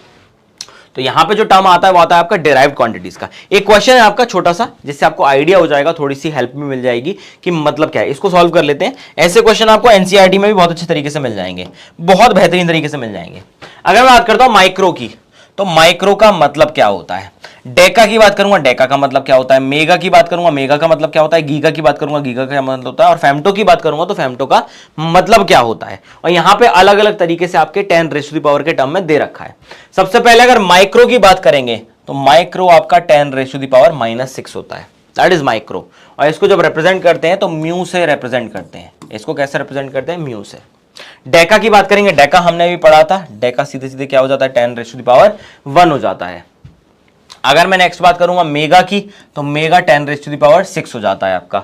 तो यहां पे जो टर्म आता है वो आता है आपका डिराइव्ड क्वांटिटीज का। एक क्वेश्चन है आपका छोटा सा जिससे आपको आइडिया हो जाएगा, थोड़ी सी हेल्प भी मिल जाएगी कि मतलब क्या है। इसको सॉल्व कर लेते हैं। ऐसे क्वेश्चन आपको एनसीईआरटी में भी बहुत अच्छे तरीके से मिल जाएंगे, बहुत बेहतरीन तरीके से मिल जाएंगे। अगर मैं बात करता हूं माइक्रो की, तो माइक्रो का मतलब क्या होता है। डेका की बात करूंगा, डेका का मतलब क्या होता है। मेगा की बात करूंगा, मेगा का मतलब क्या होता है। गीगा की बात करूंगा, गीगा का मतलब होता है। और फेम्टो की बात करूंगा तो फेम्टो का मतलब क्या होता है। और यहां पे अलग अलग तरीके से आपके 10⁻⁴ के टर्म में दे रखा है। सबसे पहले अगर माइक्रो की बात करेंगे तो माइक्रो आपका 10⁻⁻⁻6 होता है, दैट इज माइक्रो। और इसको जब रिप्रेजेंट करते हैं तो म्यू से रिप्रेजेंट करते हैं। इसको कैसे रिप्रेजेंट करते हैं? म्यू से। डेका की बात करेंगे, डेका हमने भी पढ़ा था, डेका सीधे सीधे क्या हो जाता है? 10⁻1 हो जाता है। अगर मैं नेक्स्ट बात करूंगा मेगा की, तो मेगा 10⁻6 हो जाता है आपका,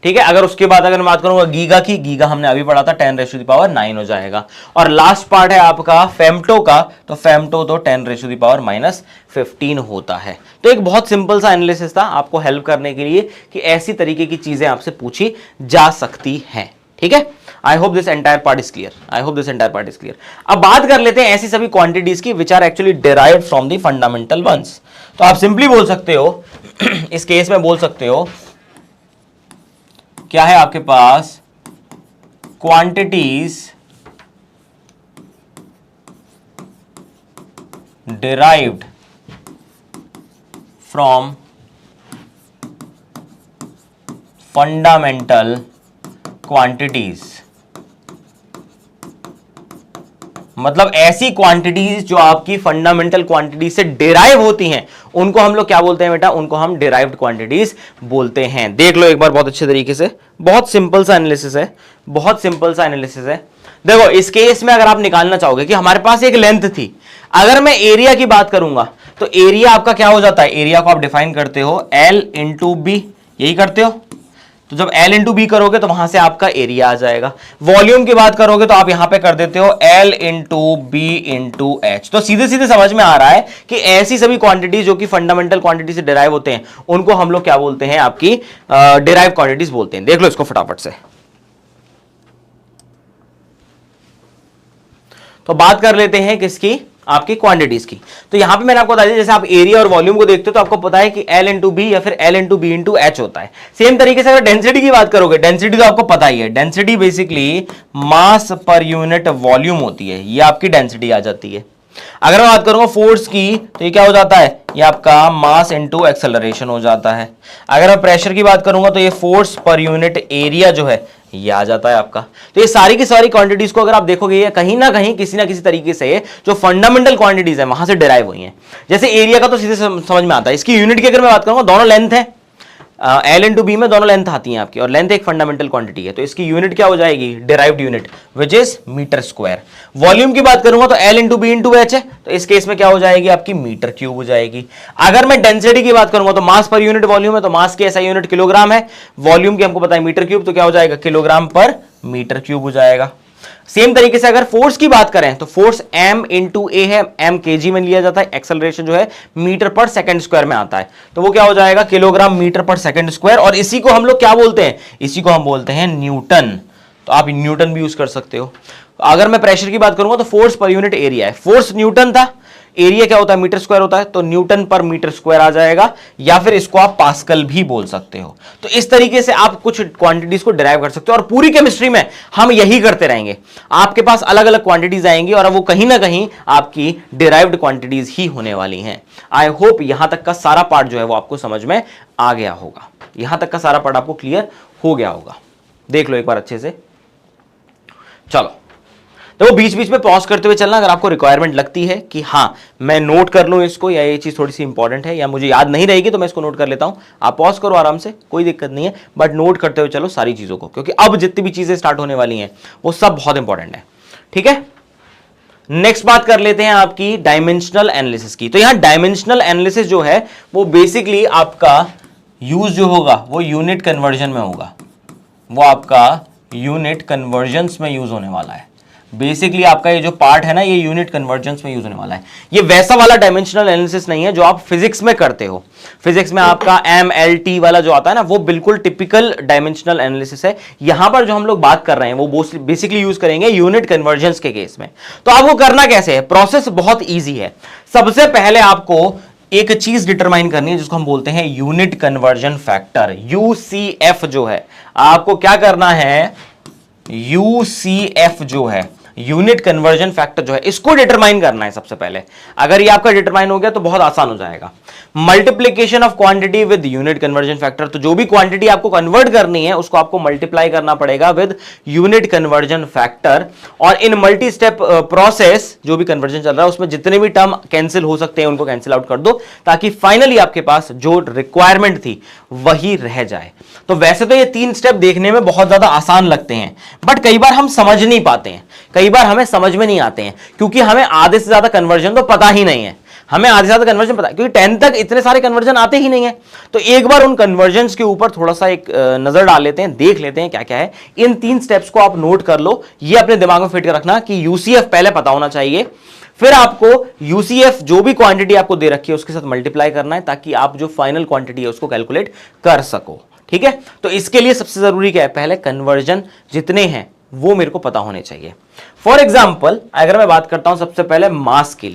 ठीक है। अगर उसके बाद अगर मैं बात करूंगा गीगा की, गीगा हमने अभी पढ़ा था 10⁻9 हो जाएगा। और लास्ट पार्ट है आपका फेम्टो का, तो फेम्टो तो 10⁻⁻15 होता है। तो एक बहुत सिंपल सा एनालिसिस था आपको हेल्प करने के लिए कि ऐसी तरीके की चीजें आपसे पूछी जा सकती हैं, ठीक है। I hope this entire part is clear, I hope this entire part is clear. अब बात कर लेते हैं ऐसी सभी क्वांटिटीज की which are actually derived from the fundamental ones. तो आप सिंपली बोल सकते हो इस केस में बोल सकते हो क्या है आपके पास, quantities derived from fundamental quantities, मतलब ऐसी क्वांटिटीज जो आपकी फंडामेंटल क्वांटिटीज से डिराइव होती हैं, उनको हम लोग क्या बोलते हैं बेटा? उनको हम डिराइव्ड क्वांटिटीज बोलते हैं। देख लो एक बार बहुत अच्छे तरीके से, बहुत सिंपल सा एनालिसिस है, बहुत सिंपल सा एनालिसिस है। देखो इस केस में अगर आप निकालना चाहोगे कि हमारे पास एक लेंथ थी, अगर मैं एरिया की बात करूंगा तो एरिया आपका क्या हो जाता है? एरिया को आप डिफाइन करते हो L इंटू बी, यही करते हो। तो जब L इंटू बी करोगे तो वहां से आपका एरिया आ जाएगा। वॉल्यूम की बात करोगे तो आप यहां पे कर देते हो L into B into H. तो सीधे सीधे समझ में आ रहा है कि ऐसी सभी क्वांटिटी जो कि फंडामेंटल क्वांटिटी से डिराइव होते हैं उनको हम लोग क्या बोलते हैं? आपकी डिराइव क्वांटिटीज बोलते हैं। देख लो इसको फटाफट से। तो बात कर लेते हैं किसकी? आपकी क्वांटिटीज की। तो यहां पे मैंने आपको बता दिया, जैसे आप एरिया और वॉल्यूम को देखते हो तो आपको पता है कि L इंटू बी या फिर L into B into H होता है। सेम तरीके से अगर डेंसिटी की बात करोगे, डेंसिटी तो आपको पता ही है, density basically mass per unit volume होती है, ये आपकी डेंसिटी आ जाती है। अगर मैं बात करूंगा फोर्स की तो ये क्या हो जाता है? ये आपका मास इंटू एक्सेलरेशन हो जाता है। अगर मैं प्रेशर की बात करूंगा तो ये फोर्स पर यूनिट एरिया जो है ये आ जाता है आपका। तो ये सारी की सारी क्वांटिटीज को अगर आप देखोगे ये कहीं ना कहीं किसी ना किसी तरीके से जो फंडामेंटल क्वांटिटीज है वहां से डिराइव हुई हैं। जैसे एरिया का तो सीधे समझ में आता है, इसकी यूनिट की अगर मैं बात करूंगा, दोनों लेंथ है, एल इंटू बी में दोनों लेंथ आती हैं आपकी, और लेंथ एक फंडामेंटल क्वांटिटी है, तो इसकी यूनिट क्या हो जाएगी, derived unit, which is metre square. Volume की बात करूंगा तो L into B into H है, तो इस केस में क्या हो जाएगी आपकी मीटर क्यूब हो जाएगी। अगर मैं डेंसिटी की बात करूंगा तो मास पर यूनिट वॉल्यूम है, तो मास की ऐसा यूनिट किलोग्राम है, वॉल्यूम की हमको पता है मीटर क्यूब, तो क्या हो जाएगा किलोग्राम पर मीटर क्यूब हो जाएगा। सेम तरीके से अगर फोर्स की बात करें तो फोर्स m इंटू ए है, m केजी में लिया जाता है, एक्सेलरेशन जो है मीटर पर सेकंड स्क्वायर में आता है, तो वो क्या हो जाएगा kilogram metre per second square, और इसी को हम लोग क्या बोलते हैं, इसी को हम बोलते हैं न्यूटन, तो आप न्यूटन भी यूज कर सकते हो। अगर मैं प्रेशर की बात करूंगा तो फोर्स पर यूनिट एरिया है, फोर्स न्यूटन था, एरिया क्या होता है मीटर स्क्वायर होता है, तो न्यूटन पर मीटर स्क्वायर आ जाएगा, या फिर इसको आप पास्कल भी बोल सकते हो। तो इस तरीके से आप कुछ क्वांटिटीज को डिराइव कर सकते हो, और पूरी केमिस्ट्री में हम यही करते रहेंगे, आपके पास अलग अलग क्वांटिटीज आएंगी और वो कहीं ना कहीं आपकी डिराइव्ड क्वांटिटीज ही होने वाली हैं। आई होप यहां तक का सारा पार्ट जो है वो आपको समझ में आ गया होगा, यहां तक का सारा पार्ट आपको क्लियर हो गया होगा। देख लो एक बार अच्छे से, चलो तो बीच बीच में पॉज करते हुए चलना, अगर आपको रिक्वायरमेंट लगती है कि हाँ मैं नोट कर लूं इसको, या ये चीज थोड़ी सी इंपॉर्टेंट है, या मुझे याद नहीं रहेगी तो मैं इसको नोट कर लेता हूं, आप पॉज करो आराम से, कोई दिक्कत नहीं है, बट नोट करते हुए चलो सारी चीजों को, क्योंकि अब जितनी भी चीजें स्टार्ट होने वाली हैं वो सब बहुत इंपॉर्टेंट है। ठीक है, नेक्स्ट बात कर लेते हैं आपकी डायमेंशनल एनालिसिस की। तो यहां डायमेंशनल एनालिसिस जो है वो बेसिकली आपका यूज जो होगा वो यूनिट कन्वर्जन में होगा, वो आपका यूनिट कन्वर्जन्स में यूज होने वाला है। बेसिकली आपका ये जो पार्ट है ना, ये यूनिट कन्वर्जन्स में यूज होने वाला है। ये वैसा वाला डायमेंशनल एनालिसिस नहीं है जो आप फिजिक्स में करते हो, फिजिक्स में आपका MLT वाला जो आता है ना, वो बिल्कुल टिपिकल डायमेंशनल एनालिसिस है। यहां पर जो हम लोग बात कर रहे हैं वो बेसिकली यूज करेंगे यूनिट कन्वर्जन्स के केस में। तो आपको करना कैसे है, प्रोसेस बहुत ईजी है। सबसे पहले आपको एक चीज डिटरमाइन करनी है जिसको हम बोलते हैं यूनिट कन्वर्जन फैक्टर, UCF जो है। आपको क्या करना है, UCF जो है, यूनिट कन्वर्जन फैक्टर जो है, इसको डिटरमाइन करना है सबसे पहले। अगर ये आपका डिटरमाइन हो गया तो बहुत आसान हो जाएगा। Multiplication of quantity with unit conversion factor, तो जो भी क्वांटिटी आपको कन्वर्ट करनी है उसको आपको मल्टीप्लाई करना पड़ेगा विद यूनिट कन्वर्जन फैक्टर। और इन मल्टी स्टेप प्रोसेस जो भी कन्वर्जन चल रहा है उसमें जितने भी टर्म कैंसिल हो सकते हैं उनको कैंसिल आउट कर दो, ताकि फाइनली आपके पास जो रिक्वायरमेंट थी वही रह जाए। तो वैसे तो ये 3 स्टेप देखने में बहुत ज्यादा आसान लगते हैं, बट कई बार हम समझ नहीं पाते हैं, कई बार हमें समझ में नहीं आते हैं, क्योंकि हमें आधे से ज्यादा कन्वर्जन तो पता ही नहीं है। हमें आधे से ज्यादा कन्वर्जन पता है क्योंकि 10 तक इतने सारे कन्वर्जन आते ही नहीं है। तो एक बार उन कन्वर्जन्स के ऊपर थोड़ा सा एक नजर डाल लेते हैं, देख लेते हैं क्या क्या है। इन 3 स्टेप्स को आप नोट कर लो, ये अपने दिमाग में फिट कर रखना कि UCF पहले पता होना चाहिए, फिर आपको UCF जो भी क्वांटिटी आपको दे रखी है उसके साथ मल्टीप्लाई करना है, ताकि आप जो फाइनल क्वांटिटी है उसको कैलकुलेट कर सको। ठीक है, तो इसके लिए सबसे जरूरी क्या है, पहले कन्वर्जन जितने हैं वो मेरे को पता होने चाहिए। फॉर एग्जाम्पल अगर मैं बात करता हूं सबसे पहले मास के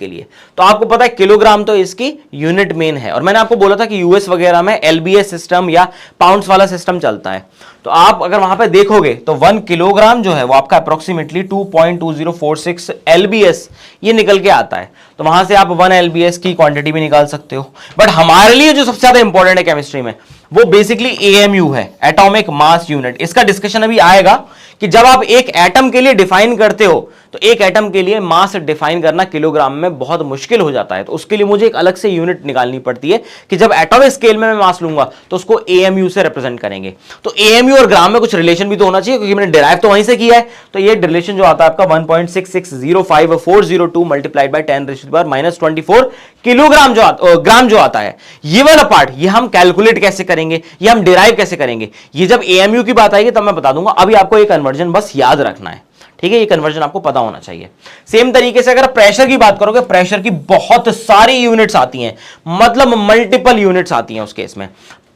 लिए, तो आपको पता है किलोग्राम तो इसकी यूनिट मेन है, और मैंने आपको बोला था कि यूएस वगैरह में LBS सिस्टम या पाउंड्स वाला सिस्टम चलता है। तो आप अगर वहां पे देखोगे तो 1 किलोग्राम जो है वो आपका अप्रोक्सीमेटली 2.2046 LBS ये निकल के आता है। तो वहां से आप 1 LBS की क्वांटिटी भी निकाल सकते हो। बट हमारे लिए जो सबसे ज्यादा इंपॉर्टेंट है केमिस्ट्री में वो बेसिकली AMU है, एटॉमिक मास यूनिट। इसका डिस्कशन अभी आएगा कि जब आप एक एटम के लिए डिफाइन करते हो तो एक एटम के लिए मास डिफाइन करना किलोग्राम में बहुत मुश्किल हो जाता है। तो उसके लिए मुझे एक अलग से यूनिट निकालनी पड़ती है कि जब एटॉमिक स्केल में मैं मास लूंगा तो उसको AMU से रिप्रेजेंट करेंगे। तो AMU और ग्राम में कुछ रिलेशन भी तो होना चाहिए, क्योंकि मैंने डिराइव तो वहीं से किया है। तो ये रिलेशन जो आता है आपका 1.6605402 मल्टीप्लाइड बाय 10⁻⁻24 किलोग्राम ग्राम जो आता है, ये वाला पार्ट ये हम कैलकुलेट कैसे करेंगे, ये हम डिराइव कैसे करेंगे, ये जब AMU की बात आएगी तब मैं बता दूंगा। अभी आपको ये कन्वर्जन बस याद रखना है, ठीक है, ये कन्वर्जन आपको पता होना चाहिए। सेम तरीके से अगर प्रेशर की बात करोगे, प्रेशर की बहुत सारी यूनिट्स आती हैं, मतलब मल्टीपल यूनिट्स आती हैं उस केस में।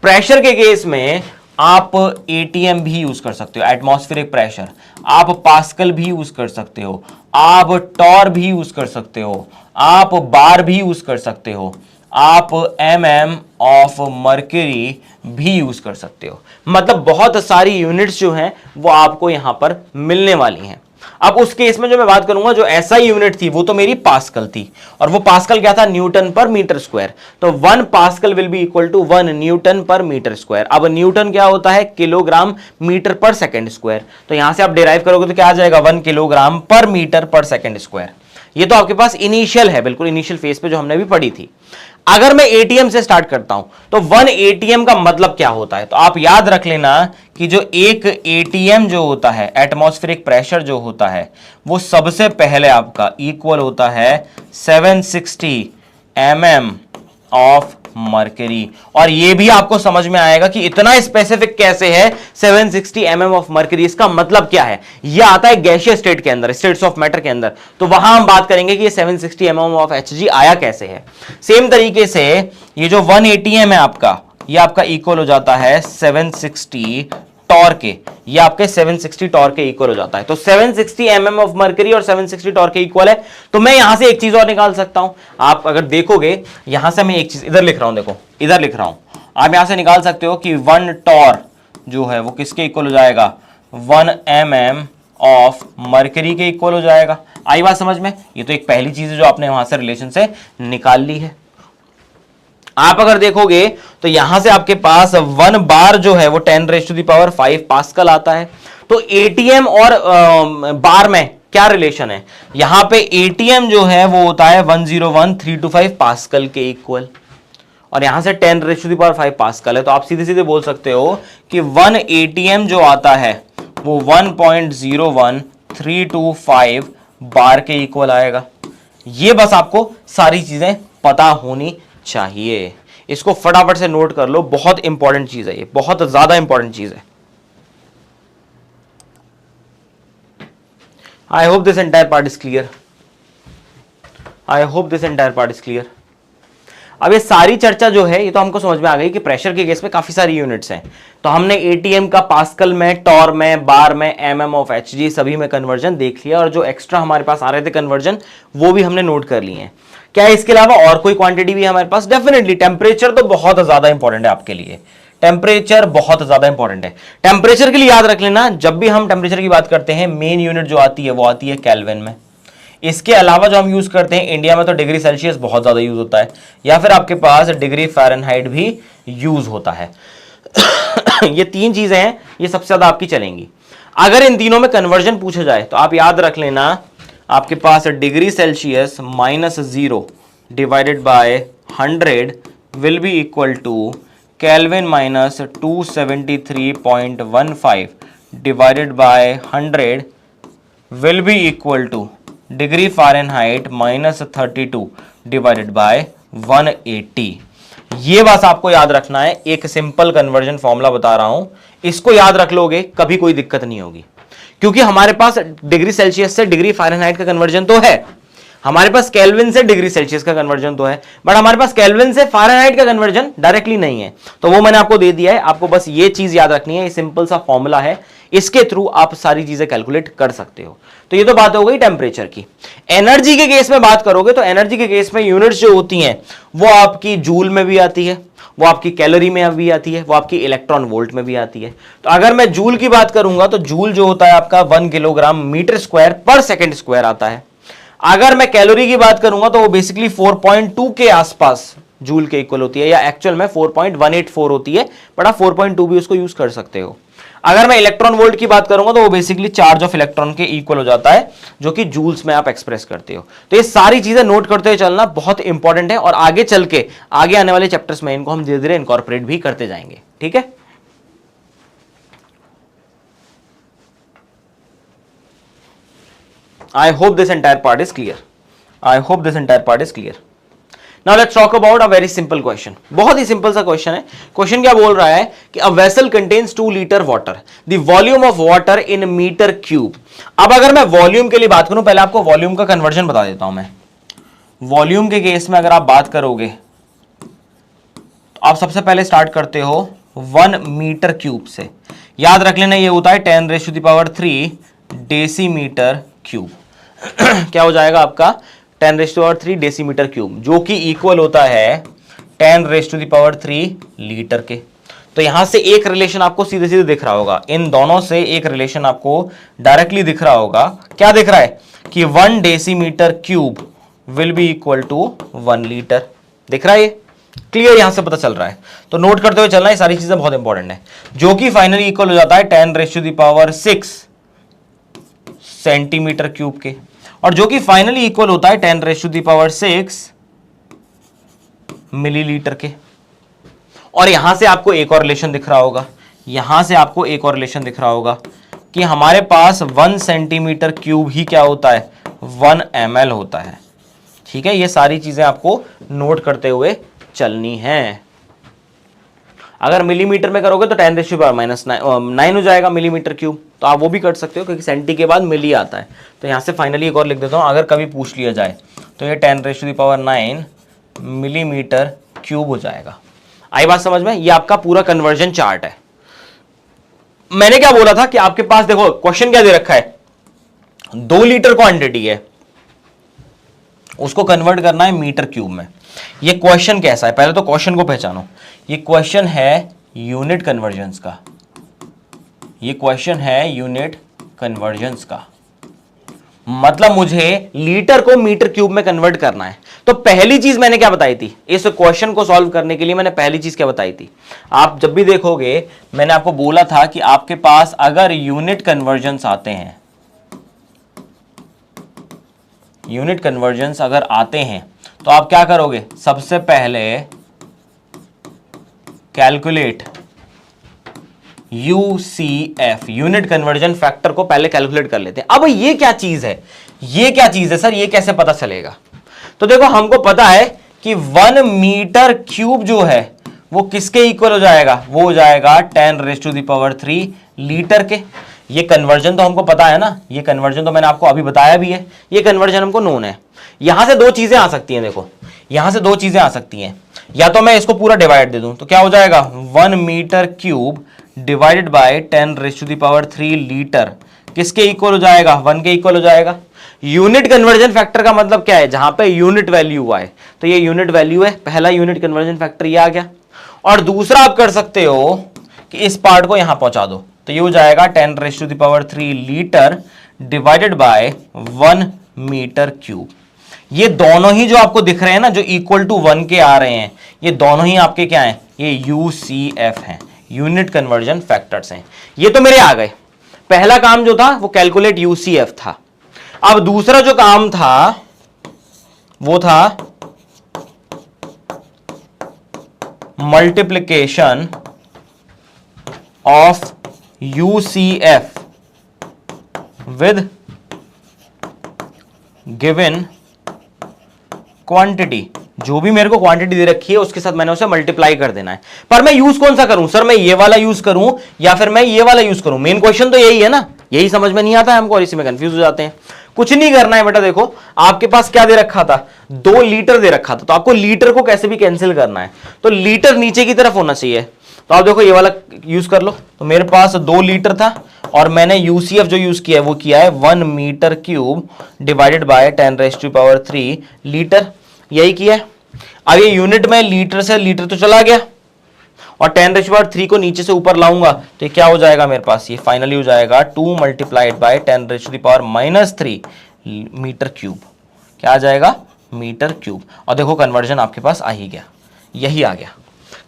प्रेशर के केस में आप ATM भी यूज कर सकते हो, एटमॉस्फेरिक प्रेशर, आप पास्कल भी यूज कर सकते हो, आप टॉर भी यूज कर सकते हो, आप बार भी यूज कर सकते हो, आप MM ऑफ मर्क्यूरी भी यूज कर सकते हो। मतलब बहुत सारी यूनिट्स जो हैं वो आपको यहां पर मिलने वाली हैं। अब उस केस में जो मैं बात करूंगा, जो SI यूनिट थी वो तो मेरी पास्कल थी, और वो पास्कल क्या था, न्यूटन पर मीटर स्क्वायर। तो 1 pascal will be equal to 1 newton per metre square. अब न्यूटन क्या होता है, kilogram metre per second square. तो यहां से आप डिराइव करोगे तो क्या आ जाएगा, 1 kilogram per metre per second square. ये तो आपके पास इनिशियल है, बिल्कुल इनिशियल फेज पे जो हमने भी पढ़ी थी। अगर मैं एटीएम से स्टार्ट करता हूं तो 1 एटीएम का मतलब क्या होता है, तो आप याद रख लेना कि जो एक एटीएम जो होता है, एटमॉस्फेरिक प्रेशर जो होता है, वो सबसे पहले आपका इक्वल होता है 760 mm ऑफ मर्करी। और ये भी आपको समझ में आएगा कि इतना स्पेसिफिक कैसे है 760 mm ऑफ मर्करी, इसका मतलब क्या है। यह आता है गैसियस स्टेट के अंदर, स्टेट्स ऑफ मैटर के अंदर, तो वहां हम बात करेंगे कि ये 760 mm ऑफ Hg आया कैसे है। सेम तरीके से ये जो 1 atm है आपका, ये आपका इक्वल हो जाता है 760 टॉर्क के, ये आपके 760 टॉर्क के इक्वल हो जाता है। तो 760 mm ऑफ मर्करी और 760 टॉर्क के इक्वल है। तो मैं यहां से एक चीज और निकाल सकता हूं, आप अगर देखोगे यहां से मैं एक चीज इधर लिख रहा हूं, देखो इधर लिख रहा हूं, आप यहां से निकाल सकते हो कि 1 टॉर्क जो है वो किसके इक्वल हो जाएगा, 1 mm ऑफ मर्करी के इक्वल हो जाएगा। आई बात समझ में। ये तो एक पहली चीज है जो आपने वहां से रिलेशन से निकाल ली है। आप अगर देखोगे तो यहां से आपके पास 1 बार जो है वो 10⁵ पास्कल आता है। तो एटीएम और बार में क्या रिलेशन है, यहां पे एटीएम जो है वो होता है 101,325 पास्कल के इक्वल, और यहां से 10⁵ पास्कल है। तो आप सीधे सीधे बोल सकते हो कि 1 एटीएम जो आता है वो 1.01325 बार के इक्वल आएगा। ये बस आपको सारी चीजें पता होनी चाहिए, इसको फटाफट से नोट कर लो, बहुत इंपॉर्टेंट चीज है, ये बहुत ज्यादा इंपॉर्टेंट चीज है। I hope this entire part is clear, I hope this entire part is clear. अब ये सारी चर्चा जो है ये तो हमको समझ में आ गई कि प्रेशर के केस में काफी सारी यूनिट्स हैं। तो हमने एटीएम का पास्कल में, टॉर में, बार में, एमएम ऑफ Hg सभी में कन्वर्जन देख लिया, और जो एक्स्ट्रा हमारे पास आ रहे थे कन्वर्जन वो भी हमने नोट कर लिए हैं। क्या है इसके अलावा और कोई क्वांटिटी भी हमारे पास? डेफिनेटली टेम्परेचर तो बहुत ज्यादा इंपॉर्टेंट है आपके लिए, टेम्परेचर बहुत ज्यादा इंपॉर्टेंट है। टेम्परेचर के लिए याद रख लेना, जब भी हम टेम्परेचर की बात करते हैं मेन यूनिट जो आती है वो आती है केल्विन में। इसके अलावा जो हम यूज करते हैं इंडिया में तो डिग्री सेल्सियस बहुत ज्यादा यूज होता है, या फिर आपके पास डिग्री फ़ारेनहाइट भी यूज होता है। ये 3 चीजें हैं, ये सबसे ज्यादा आपकी चलेंगी। अगर इन तीनों में कन्वर्जन पूछा जाए तो आप याद रख लेना, आपके पास degree Celsius -0 divided by 100 will be equal to Kelvin -273.15 divided by 100 will be equal to degree Fahrenheit -32 divided by 180। ये बस आपको याद रखना है, एक सिंपल कन्वर्जन फॉर्मूला बता रहा हूं, इसको याद रख लोगे कभी कोई दिक्कत नहीं होगी। क्योंकि हमारे पास डिग्री सेल्सियस से डिग्री फ़ारेनहाइट का कन्वर्जन तो है, हमारे पास केल्विन से डिग्री सेल्सियस का कन्वर्जन तो है, बट हमारे पास केल्विन से फ़ारेनहाइट का कन्वर्जन डायरेक्टली नहीं है। तो वो मैंने आपको दे दिया है, आपको बस ये चीज याद रखनी है, ये सिंपल सा फॉर्मूला है, इसके थ्रू आप सारी चीजें कैलकुलेट कर सकते हो। तो ये तो बात हो गई टेम्परेचर की। एनर्जी के केस में बात करोगे तो एनर्जी के केस में यूनिट्स जो होती हैं वो आपकी जूल में भी आती है, वो आपकी कैलोरी में भी आती है, वो आपकी इलेक्ट्रॉन वोल्ट में भी आती है। तो अगर मैं जूल की बात करूंगा तो जूल जो होता है आपका 1 किलोग्राम मीटर स्क्वायर पर सेकेंड स्क्वायर आता है। अगर मैं कैलोरी की बात करूंगा तो वो बेसिकली 4.2 के आसपास जूल के इक्वल होती है, या एक्चुअल में 4.184 होती है, बट आप 4.2 भी उसको यूज कर सकते हो। अगर मैं इलेक्ट्रॉन वोल्ट की बात करूंगा तो वो बेसिकली चार्ज ऑफ इलेक्ट्रॉन के इक्वल हो जाता है, जो कि जूल्स में आप एक्सप्रेस करते हो। तो ये सारी चीजें नोट करते हुए चलना बहुत इंपॉर्टेंट है, और आगे चल के आगे आने वाले चैप्टर्स में इनको हम धीरे धीरे इनकॉर्पोरेट भी करते जाएंगे। ठीक है, I hope this entire part is clear. I hope this entire part is clear. Now let's talk about a very simple question. बहुत ही सिंपल सा क्वेश्चन है। क्वेश्चन क्या बोल रहा है कि a vessel contains 2 liter water. The volume of water in meter cube. अब अगर मैं वॉल्यूम के लिए बात करूं, पहले आपको वॉल्यूम का कन्वर्जन बता देता हूं मैं। वॉल्यूम के केस में अगर आप बात करोगे तो आप सबसे पहले स्टार्ट करते हो 1 मीटर क्यूब से। याद रख लेना ये होता है 10⁻³ डेसीमीटर क्यूब। क्या हो जाएगा आपका 10⁻³ डेसीमीटर क्यूब, जो कि इक्वल होता है 10⁻³ लीटर के। तो यहां से एक रिलेशन आपको सीधे सीधे दिख रहा होगा, इन दोनों से एक रिलेशन आपको डायरेक्टली दिख रहा होगा। क्या दिख रहा है कि 1 decimetre cube will be equal to 1 litre. दिख रहा है, ये क्लियर यहां से पता चल रहा है। तो नोट करते हुए चलना, ये सारी चीजें बहुत इंपॉर्टेंट है, जो कि फाइनली इक्वल हो जाता है 10⁻⁶ सेंटीमीटर क्यूब के। और जो कि फाइनली इक्वल होता है 10⁻⁶ मिलीलीटर के। और यहां से आपको एक और रिलेशन दिख रहा होगा, यहां से आपको एक और रिलेशन दिख रहा होगा कि हमारे पास 1 सेंटीमीटर क्यूब ही क्या होता है, 1 ml होता है। ठीक है, ये सारी चीजें आपको नोट करते हुए चलनी है। अगर मिलीमीटर में करोगे तो 10⁻⁹ हो जाएगा मिलीमीटर क्यूब, तो आप वो भी कर सकते हो क्योंकि सेंटी के बाद मिली आता है। तो यहां से फाइनली एक और लिख देता हूं, अगर कभी पूछ लिया जाए तो ये 10⁻⁹ मिलीमीटर क्यूब हो जाएगा। आई बात समझ में? ये आपका पूरा कन्वर्जन चार्ट है। मैंने क्या बोला था कि आपके पास देखो क्वेश्चन क्या दे रखा है, 2 लीटर क्वांटिटी है, उसको कन्वर्ट करना है मीटर क्यूब में। ये क्वेश्चन कैसा है, पहले तो क्वेश्चन को पहचानो। ये क्वेश्चन है यूनिट कन्वर्जन्स का, ये क्वेश्चन है यूनिट कन्वर्जन्स का, मतलब मुझे लीटर को मीटर क्यूब में कन्वर्ट करना है। तो पहली चीज मैंने क्या बताई थी इस क्वेश्चन को सॉल्व करने के लिए, मैंने पहली चीज क्या बताई थी, आप जब भी देखोगे मैंने आपको बोला था कि आपके पास अगर यूनिट कन्वर्जन्स आते हैं, यूनिट कन्वर्जन्स अगर आते हैं तो आप क्या करोगे, सबसे पहले calculate UCF, unit conversion factor को पहले कैलकुलेट कर लेते हैं। अब ये क्या चीज है, ये क्या चीज है सर, ये कैसे पता चलेगा? तो देखो हमको पता है कि 1 मीटर क्यूब जो है वो किसके इक्वल हो जाएगा, वो हो जाएगा 10⁻³ लीटर के। ये कन्वर्जन तो हमको पता है ना, ये कन्वर्जन तो मैंने आपको अभी बताया भी है, ये कन्वर्जन हमको नोन है। यहां से 2 चीजें आ सकती हैं, देखो यहां से 2 चीजें आ सकती हैं, या तो मैं इसको पूरा डिवाइड दे दूं तो क्या हो जाएगा 1 metre cube divided by 10⁻³ litre, किसके इक्वल हो जाएगा, 1 के इक्वल हो जाएगा। यूनिट कन्वर्जन फैक्टर का मतलब क्या है, जहां पे यूनिट वैल्यू आए, तो ये यूनिट वैल्यू है, पहला यूनिट कन्वर्जन फैक्टर ये आ गया। और दूसरा आप कर सकते हो कि इस पार्ट को यहां पहुंचा दो, तो ये हो जाएगा 10⁻³ litre divided by 1 metre cube. ये दोनों ही जो आपको दिख रहे हैं ना, जो इक्वल टू 1 के आ रहे हैं, ये दोनों ही आपके क्या हैं, ये UCF हैं, यूनिट कन्वर्जन फैक्टर्स हैं। ये तो मेरे आ गए, पहला काम जो था वो कैलकुलेट UCF था। अब दूसरा जो काम था वो था multiplication of UCF with given quantity. जो भी मेरे को क्वांटिटी दे रखी है उसके साथ मैंने उसे मल्टीप्लाई कर देना है। पर मैं यूज कौन सा करूं सर, मैं ये वाला यूज करूं या फिर मैं ये वाला यूज करूं? मेन क्वेश्चन तो यही है ना, यही समझ में नहीं आता है हमको और इसी में कंफ्यूज हो जाते हैं। कुछ नहीं करना है बेटा, देखो आपके पास क्या दे रखा था, 2 लीटर दे रखा था, तो आपको लीटर को कैसे भी कैंसिल करना है, तो लीटर नीचे की तरफ होना चाहिए। तो आप देखो ये वाला यूज कर लो, तो मेरे पास 2 लीटर था और मैंने UCF जो यूज किया है वो किया है 1 metre cube divided by 10⁻³ litre, यही किया है। अब ये यूनिट में लीटर से लीटर तो चला गया और 10⁻³ को नीचे से ऊपर लाऊंगा तो ये क्या हो जाएगा मेरे पास, ये फाइनली हो जाएगा 2 मल्टीप्लाइड बाय 10⁻³ मीटर क्यूब। क्या आ जाएगा, मीटर क्यूब। और देखो कन्वर्जन आपके पास आ ही गया, यही आ गया।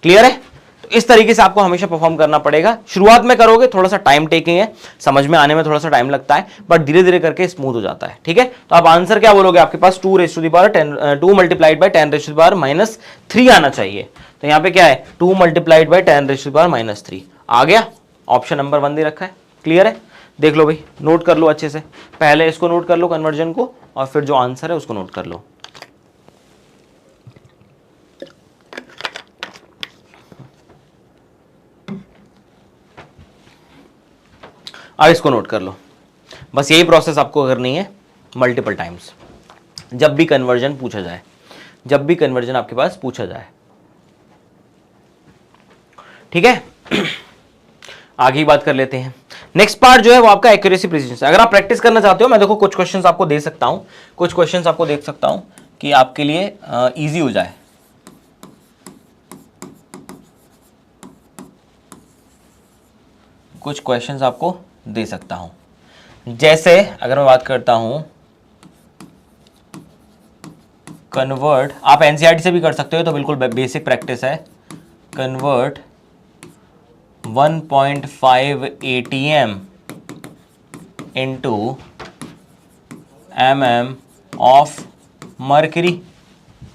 क्लियर है? तो इस तरीके से आपको हमेशा परफॉर्म करना पड़ेगा। शुरुआत में करोगे थोड़ा सा टाइम टेकिंग है, समझ में आने में थोड़ा सा टाइम लगता है, बट धीरे धीरे करके स्मूथ हो जाता है। ठीक है, तो आप आंसर क्या बोलोगे, आपके पास 2 मल्टीप्लाइड बाय 10⁻³ आना चाहिए। तो यहां पे क्या है, 2 मल्टीप्लाइड बाय 10⁻³ आ गया। ऑप्शन नंबर 1 दे रखा है। क्लियर है? देख लो भाई, नोट कर लो अच्छे से, पहले इसको नोट कर लो कन्वर्जन को, और फिर जो आंसर है उसको नोट कर लो। अब इसको नोट कर लो। बस यही प्रोसेस आपको करनी है मल्टीपल टाइम्स, जब भी कन्वर्जन पूछा जाए, जब भी कन्वर्जन आपके पास पूछा जाए। ठीक है, आगे की बात कर लेते हैं। नेक्स्ट पार्ट जो है वो आपका एक्यूरेसी प्रिसिजन। अगर आप प्रैक्टिस करना चाहते हो, मैं देखो कुछ क्वेश्चंस आपको दे सकता हूं, कुछ क्वेश्चंस आपको देख सकता हूं कि आपके लिए इजी हो जाए। कुछ क्वेश्चंस आपको दे सकता हूं, जैसे अगर मैं बात करता हूं कन्वर्ट, आप एनसीईआरटी से भी कर सकते हो, तो बिल्कुल बेसिक प्रैक्टिस है। Convert 1.5 ATM into mm of mercury.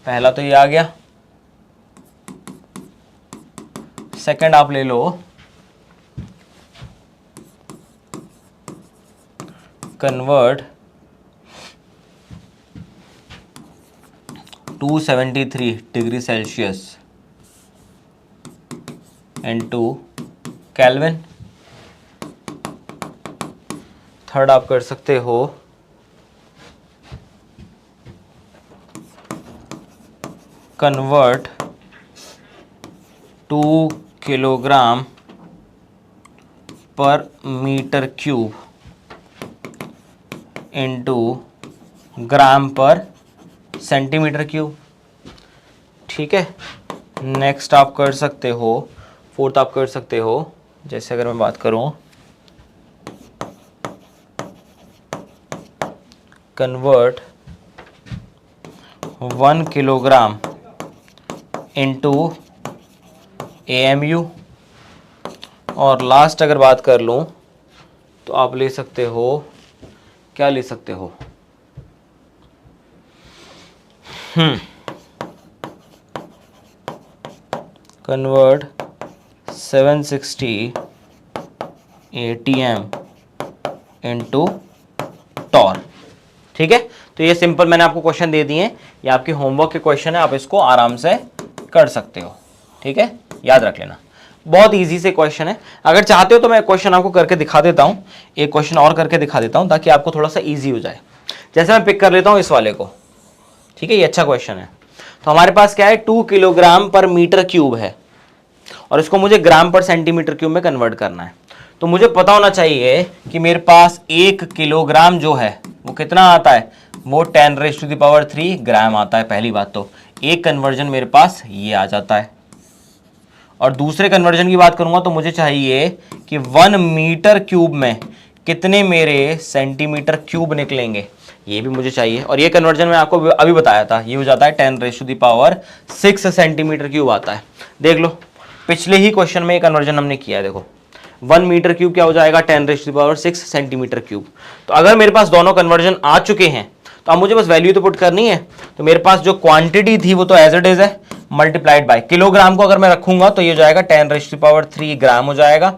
पहला तो ये आ गया। सेकंड आप ले लो convert 273 degree Celsius into Kelvin. Third आप कर सकते हो convert 2 kilogram per metre cube into gram per centimetre cube. ठीक है। नेक्स्ट आप कर सकते हो, फोर्थ आप कर सकते हो, जैसे अगर मैं बात करूं कन्वर्ट 1 किलोग्राम इनटू AMU। और लास्ट अगर बात कर लूं तो आप ले सकते हो, क्या ले सकते हो, कन्वर्ट 760 ATM इनटू टॉर। ठीक है। तो ये सिंपल मैंने आपको क्वेश्चन दे दिए हैं, ये आपके होमवर्क के क्वेश्चन है, आप इसको आराम से कर सकते हो। ठीक है, याद रख लेना, बहुत इजी से क्वेश्चन है। अगर चाहते हो तो मैं क्वेश्चन आपको करके दिखा देता हूं, एक क्वेश्चन और करके दिखा देता हूं ताकि आपको थोड़ा सा इजी हो जाए। जैसे मैं पिक कर लेता हूं इस वाले को। ठीक है, ये अच्छा क्वेश्चन है। तो हमारे पास क्या है, 2 किलोग्राम पर मीटर क्यूब है और इसको मुझे ग्राम पर सेंटीमीटर क्यूब में कन्वर्ट करना है। तो मुझे पता होना चाहिए कि मेरे पास 1 किलोग्राम जो है वो कितना आता है, वो 10⁻³ ग्राम आता है। पहली बात तो एक कन्वर्जन मेरे पास ये आ जाता है। और दूसरे कन्वर्जन की बात करूंगा तो मुझे चाहिए कि 1 मीटर क्यूब में कितने मेरे सेंटीमीटर क्यूब निकलेंगे, ये भी मुझे चाहिए। और ये कन्वर्जन मैं आपको अभी बताया था, ये हो जाता है 10⁻6 सेंटीमीटर क्यूब आता है। देख लो, पिछले ही क्वेश्चन में ये कन्वर्जन हमने किया है। देखो 1 मीटर क्यूब क्या हो जाएगा, 10⁻6 सेंटीमीटर क्यूब। तो अगर मेरे पास दोनों कन्वर्जन आ चुके हैं तो अब मुझे बस वैल्यू तो पुट करनी है। तो मेरे पास जो क्वांटिटी थी वो तो एज इट इज है, मल्टीप्लाइड बाय किलोग्राम को अगर मैं रखूंगा तो ये हो जाएगा 10⁻³ ग्राम हो जाएगा।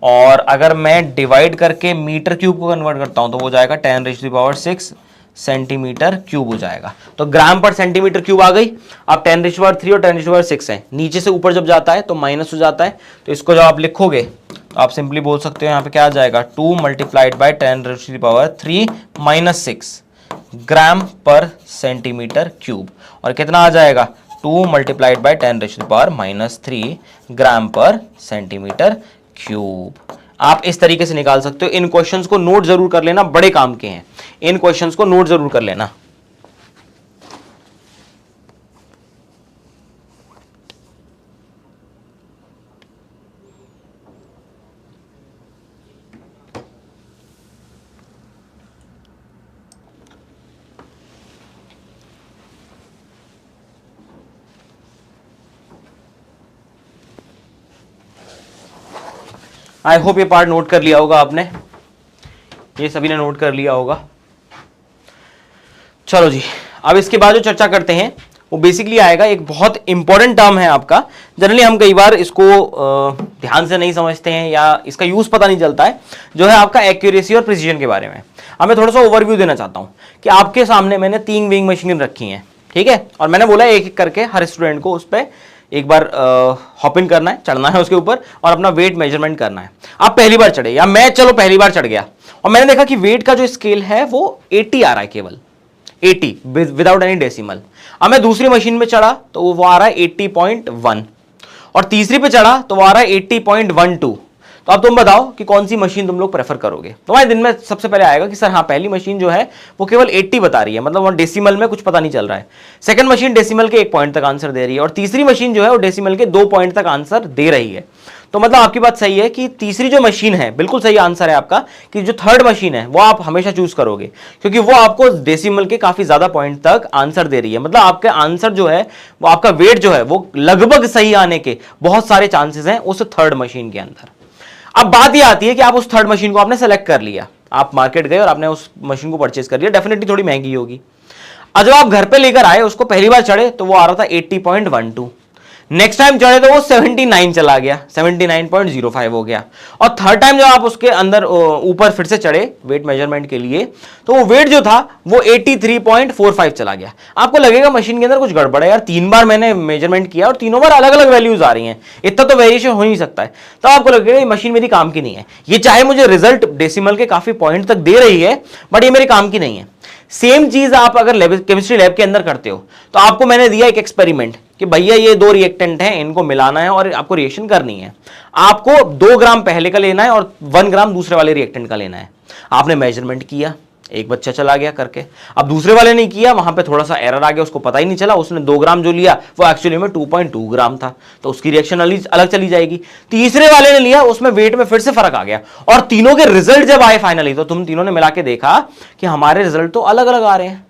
और अगर मैं डिवाइड करके मीटर क्यूब को कन्वर्ट करता हूं तो वो हो जाएगा 10⁻6 सेंटीमीटर क्यूब हो जाएगा। तो ग्राम पर सेंटीमीटर क्यूब आ गई। अब 10⁻³ और 10⁻6 है, नीचे से ऊपर जब जाता है तो माइनस हो जाता है। तो इसको जब आप लिखोगे तो आप सिंपली बोल सकते हो यहाँ पे क्या आ जाएगा, 2 multiplied by 10⁻³ minus 6 gram per centimetre cube. और कितना आ जाएगा, 2 multiplied by 10⁻³ gram per centimetre cube. आप इस तरीके से निकाल सकते हो। इन क्वेश्चंस को नोट जरूर कर लेना, बड़े काम के हैं, इन क्वेश्चंस को नोट जरूर कर लेना। आई होप ये पार्ट नोट कर लिया होगा आपने, ये सभी ने नोट कर लिया होगा। चलो जी, अब इसके बाद जो चर्चा करते हैं वो बेसिकली आएगा, एक बहुत इंपॉर्टेंट टर्म है आपका। जनरली हम कई बार इसको ध्यान से नहीं समझते हैं या इसका यूज पता नहीं चलता है, जो है आपका एक्यूरेसी और प्रिसीजन के बारे में। अब मैं थोड़ा सा ओवरव्यू देना चाहता हूं कि आपके सामने मैंने 3 वेइंग मशीन रखी हैं, ठीक है, और मैंने बोला एक एक करके हर स्टूडेंट को उस पर एक बार हॉप इन करना है, चढ़ना है उसके ऊपर और अपना वेट मेजरमेंट करना है। आप पहली बार चढ़े या मैं चलो पहली बार चढ़ गया और मैंने देखा कि वेट का जो स्केल है वो 80 आ रहा है, केवल 80 विदाउट एनी डेसिमल। अब मैं दूसरी मशीन में चढ़ा तो वो आ रहा है 80.1 और तीसरी पे चढ़ा तो वो आ रहा है 80.12। तो अब तुम बताओ कि कौन सी मशीन तुम लोग प्रेफर करोगे। तुम्हारे दिन में सबसे पहले आएगा कि सर हाँ, पहली मशीन जो है वो केवल 80 बता रही है, मतलब वो डेसिमल में कुछ पता नहीं चल रहा है। सेकंड मशीन डेसिमल के 1 पॉइंट तक आंसर दे रही है और तीसरी मशीन जो है वो डेसिमल के 2 पॉइंट तक आंसर दे रही है। तो मतलब आपकी बात सही है कि तीसरी जो मशीन है, बिल्कुल सही आंसर है आपका कि जो थर्ड मशीन है वो आप हमेशा चूज करोगे, क्योंकि वो आपको डेसिमल के काफी ज्यादा पॉइंट तक आंसर दे रही है। मतलब आपका आंसर जो है वो, आपका वेट जो है वो लगभग सही आने के बहुत सारे चांसेस हैं उस थर्ड मशीन के अंदर। अब बात यह आती है कि आप उस थर्ड मशीन को आपने सेलेक्ट कर लिया, आप मार्केट गए और आपने उस मशीन को परचेज कर लिया, डेफिनेटली थोड़ी महंगी होगी। और जब आप घर पे लेकर आए, उसको पहली बार चढ़े तो वो आ रहा था 80.12, नेक्स्ट टाइम चढ़े तो वो 79 चला गया, 79.05 हो गया, और थर्ड टाइम जब आप उसके अंदर ऊपर फिर से चढ़े वेट मेजरमेंट के लिए, तो वो वेट जो था वो 83.45 चला गया। आपको लगेगा मशीन के अंदर कुछ गड़बड़ है यार, 3 बार मैंने मेजरमेंट किया और तीनों बार अलग अलग वैल्यूज आ रही हैं, इतना तो वेरिएशन हो नहीं सकता है। तो आपको लगेगा ये मशीन मेरी काम की नहीं है, ये चाहे मुझे रिजल्ट डेसिमल के काफी पॉइंट तक दे रही है बट ये मेरे काम की नहीं है। सेम चीज आप अगर केमिस्ट्री लैब के अंदर करते हो, तो आपको मैंने दिया एक एक्सपेरिमेंट कि भैया ये 2 रिएक्टेंट हैं, इनको मिलाना है और आपको रिएक्शन करनी है। आपको 2 ग्राम पहले का लेना है और 1 ग्राम दूसरे वाले रिएक्टेंट का लेना है। आपने मेजरमेंट किया, एक बच्चा चला गया करके, अब दूसरे वाले नहीं किया, वहां पे थोड़ा सा एरर आ गया, उसको पता ही नहीं चला, उसने 2 ग्राम जो लिया वो एक्चुअली में 2.2 ग्राम था, तो उसकी रिएक्शन अलग चली जाएगी। तीसरे वाले ने लिया, उसमें वेट में फिर से फर्क आ गया, और तीनों के रिजल्ट जब आए फाइनली, तो तुम तीनों ने मिला के देखा कि हमारे रिजल्ट तो अलग अलग आ रहे हैं,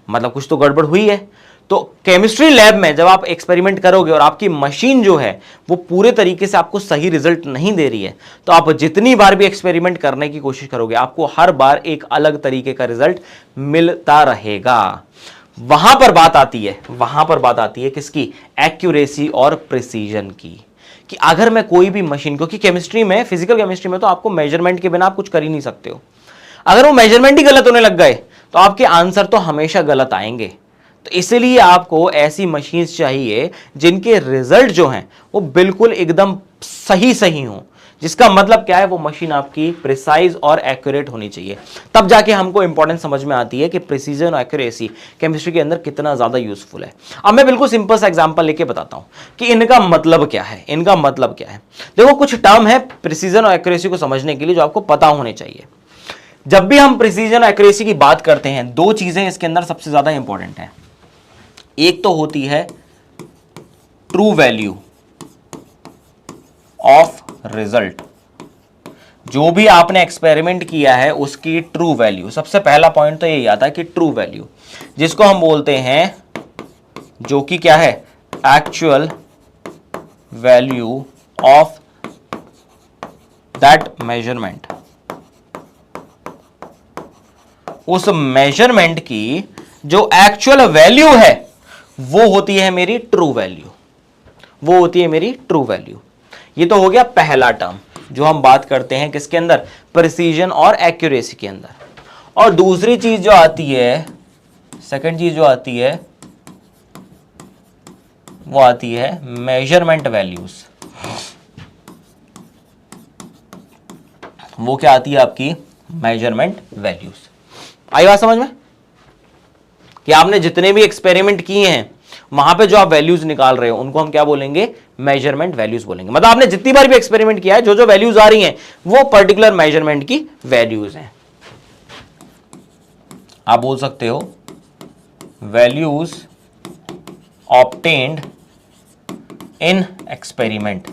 मतलब कुछ तो गड़बड़ हुई है। तो केमिस्ट्री लैब में जब आप एक्सपेरिमेंट करोगे और आपकी मशीन जो है वो पूरे तरीके से आपको सही रिजल्ट नहीं दे रही है, तो आप जितनी बार भी एक्सपेरिमेंट करने की कोशिश करोगे, आपको हर बार एक अलग तरीके का रिजल्ट मिलता रहेगा। वहां पर बात आती है किसकी? एक्यूरेसी और प्रिसीजन की, कि अगर मैं कोई भी मशीन, क्योंकि केमिस्ट्री में, फिजिकल केमिस्ट्री में तो आपको मेजरमेंट के बिना आप कुछ कर ही नहीं सकते हो, अगर वो मेजरमेंट ही गलत होने लग गए तो आपके आंसर तो हमेशा गलत आएंगे। तो इसलिए आपको ऐसी मशीन्स चाहिए जिनके रिजल्ट जो हैं वो बिल्कुल एकदम सही हो, जिसका मतलब क्या है, वो मशीन आपकी प्रिसाइज और एक्यूरेट होनी चाहिए। तब जाके हमको इंपॉर्टेंस समझ में आती है कि प्रिसीजन और एक्यूरेसी केमिस्ट्री के अंदर कितना ज्यादा यूजफुल है। अब मैं बिल्कुल सिंपल सा एग्जांपल लेके बताता हूं कि इनका मतलब क्या है। देखो, कुछ टर्म है प्रिसीजन और एक्यूरेसी को समझने के लिए जो आपको पता होने चाहिए। जब भी हम प्रिसीजन और एक्यूरेसी की बात करते हैं, 2 चीजें इसके अंदर सबसे ज्यादा इंपॉर्टेंट है। एक तो होती है ट्रू वैल्यू ऑफ रिजल्ट, जो भी आपने एक्सपेरिमेंट किया है उसकी ट्रू वैल्यू। सबसे पहला पॉइंट तो यही आता है कि ट्रू वैल्यू, जिसको हम बोलते हैं, जो कि क्या है, actual value of that measurement. उस मेजरमेंट की जो एक्चुअल वैल्यू है वो होती है मेरी ट्रू वैल्यू। ये तो हो गया पहला टर्म जो हम बात करते हैं किसके अंदर, प्रिसीजन और एक्यूरेसी के अंदर। और दूसरी चीज जो आती है, सेकंड चीज जो आती है, वो आती है मेजरमेंट वैल्यूज। वो क्या आती है आपकी, मेजरमेंट वैल्यूज। आई बात समझ में कि आपने जितने भी एक्सपेरिमेंट किए हैं वहां पे जो आप वैल्यूज निकाल रहे हो उनको हम क्या बोलेंगे, मेजरमेंट वैल्यूज बोलेंगे। मतलब आपने जितनी बार भी एक्सपेरिमेंट किया है, जो जो वैल्यूज आ रही हैं वो पर्टिकुलर मेजरमेंट की वैल्यूज हैं। आप बोल सकते हो वैल्यूज ऑब्टेन्ड इन एक्सपेरिमेंट,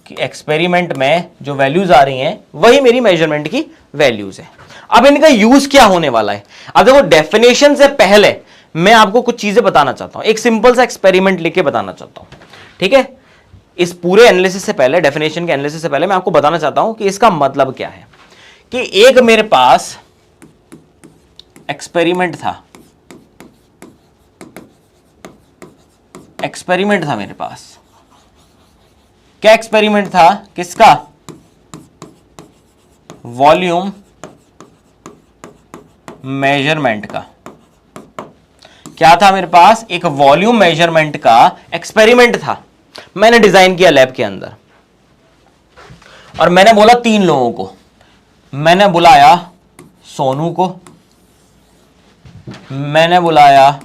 कि एक्सपेरिमेंट में जो वैल्यूज आ रही हैं वही मेरी मेजरमेंट की वैल्यूज है। अब इनका यूज क्या होने वाला है, अब देखो, डेफिनेशन से पहले मैं आपको कुछ चीजें बताना चाहता हूं, एक सिंपल सा एक्सपेरिमेंट लेके बताना चाहता हूं, ठीक है। इस पूरे एनालिसिस से पहले, डेफिनेशन के एनालिसिस से पहले मैं आपको बताना चाहता हूं कि इसका मतलब क्या है। कि एक मेरे पास एक्सपेरिमेंट था मेरे पास। क्या एक्सपेरिमेंट था, किसका, वॉल्यूम मेजरमेंट का। क्या था मेरे पास, एक वॉल्यूम मेजरमेंट का एक्सपेरिमेंट था, मैंने डिजाइन किया लैब के अंदर। और मैंने बोला 3 लोगों को, मैंने बुलाया सोनू को, मैंने बुलाया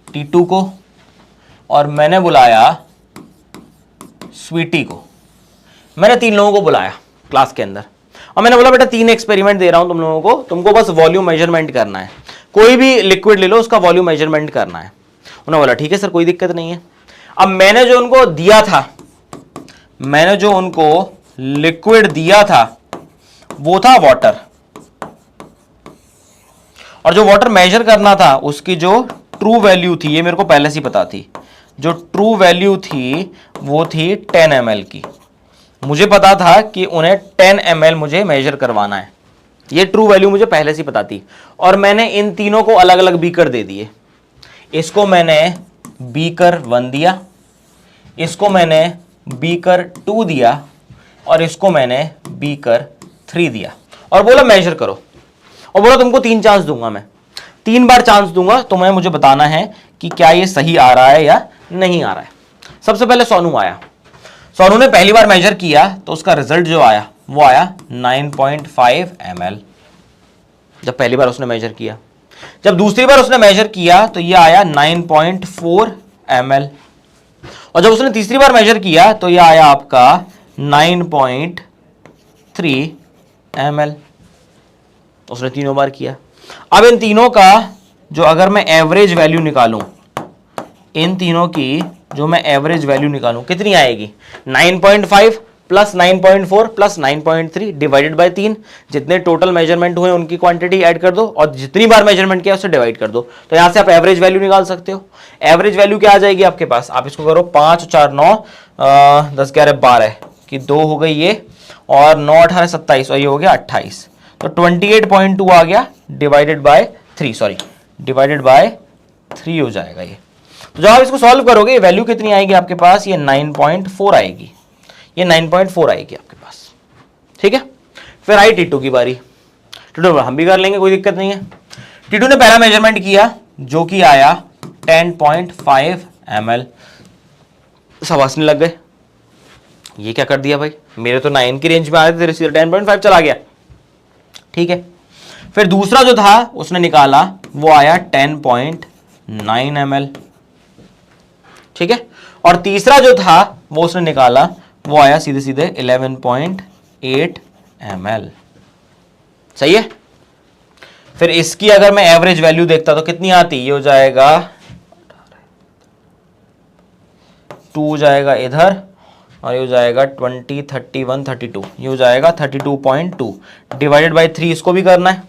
टीटू को, और मैंने बुलाया स्वीटी को। मैंने 3 लोगों को बुलाया क्लास के अंदर और मैंने बोला बेटा 3 एक्सपेरिमेंट दे रहा हूं तुम लोगों को, तुमको बस वॉल्यूम मेजरमेंट करना है, कोई भी लिक्विड ले लो उसका वॉल्यूम मेजरमेंट करना है। उन्होंने बोला ठीक है सर, कोई दिक्कत नहीं है। अब मैंने जो उनको दिया था, मैंने जो उनको लिक्विड दिया था वो था वाटर, और जो वाटर मेजर करना था उसकी जो ट्रू वैल्यू थी, ये मेरे को पहले से ही पता थी, जो ट्रू वैल्यू थी वो थी 10 ml की। मुझे पता था कि उन्हें 10 ml मुझे मेजर करवाना है, ये ट्रू वैल्यू मुझे पहले से पता थी, और मैंने इन तीनों को अलग अलग बीकर दे दिए। इसको मैंने बीकर 1 दिया, इसको मैंने बीकर 2 दिया, और इसको मैंने बीकर 3 दिया, और बोला मेजर करो, और बोला तुमको 3 चांस दूंगा, मैं 3 बार चांस दूंगा, तो मुझे बताना है कि क्या ये सही आ रहा है या नहीं आ रहा है। सबसे पहले सोनू आया, सोनू ने पहली बार मेजर किया तो उसका रिजल्ट जो आया वो आया 9.5 ml, जब पहली बार उसने मेजर किया। जब दूसरी बार उसने मेजर किया तो ये आया 9.4 ml, और जब उसने तीसरी बार मेजर किया तो ये आया आपका 9.3 ml। उसने तीनों बार किया। अब इन तीनों का जो अगर मैं एवरेज वैल्यू निकालूं, इन तीनों की जो मैं एवरेज वैल्यू निकालूं कितनी आएगी, 9.5 प्लस 9.4 प्लस 9.3 डिवाइडेड बाय 3, जितने टोटल मेजरमेंट हुए उनकी क्वांटिटी ऐड कर दो और जितनी बार मेजरमेंट किया उससे डिवाइड कर दो, तो यहां से आप एवरेज वैल्यू निकाल सकते हो। एवरेज वैल्यू क्या आ जाएगी आपके पास, आप इसको करो 5 4 9 10 11 12 की 2 हो गई ये, और 9 18 27 और ये हो गया 28, तो 28.2 आ गया divided by 3, sorry divided by 3 हो जाएगा ये। तो जब आप इसको सॉल्व करोगे वैल्यू कितनी आएगी आपके पास, ये 9.4 आएगी, ये 9.4 आएगी आपके पास, ठीक है। फिर आई टीटू की बारी, टीटू हम भी कर लेंगे, कोई दिक्कत नहीं है। टीटू ने पहला मेजरमेंट किया जो कि आया 10.5 ml, सवासने लग गए, ये क्या कर दिया भाई, मेरे तो 9 की रेंज में आ रहे थे, 10.5 चला गया, ठीक है। फिर दूसरा जो था उसने निकाला वो आया 10.9 ml, ठीक है। और तीसरा जो था वो उसने निकाला वो आया सीधे सीधे 11.8 ml, सही है। फिर इसकी अगर मैं एवरेज वैल्यू देखता तो कितनी आती, ये हो जाएगा 2 हो जाएगा इधर, और ये हो जाएगा 20 31 32, ये हो जाएगा 32.2 डिवाइडेड बाय 3, इसको भी करना है,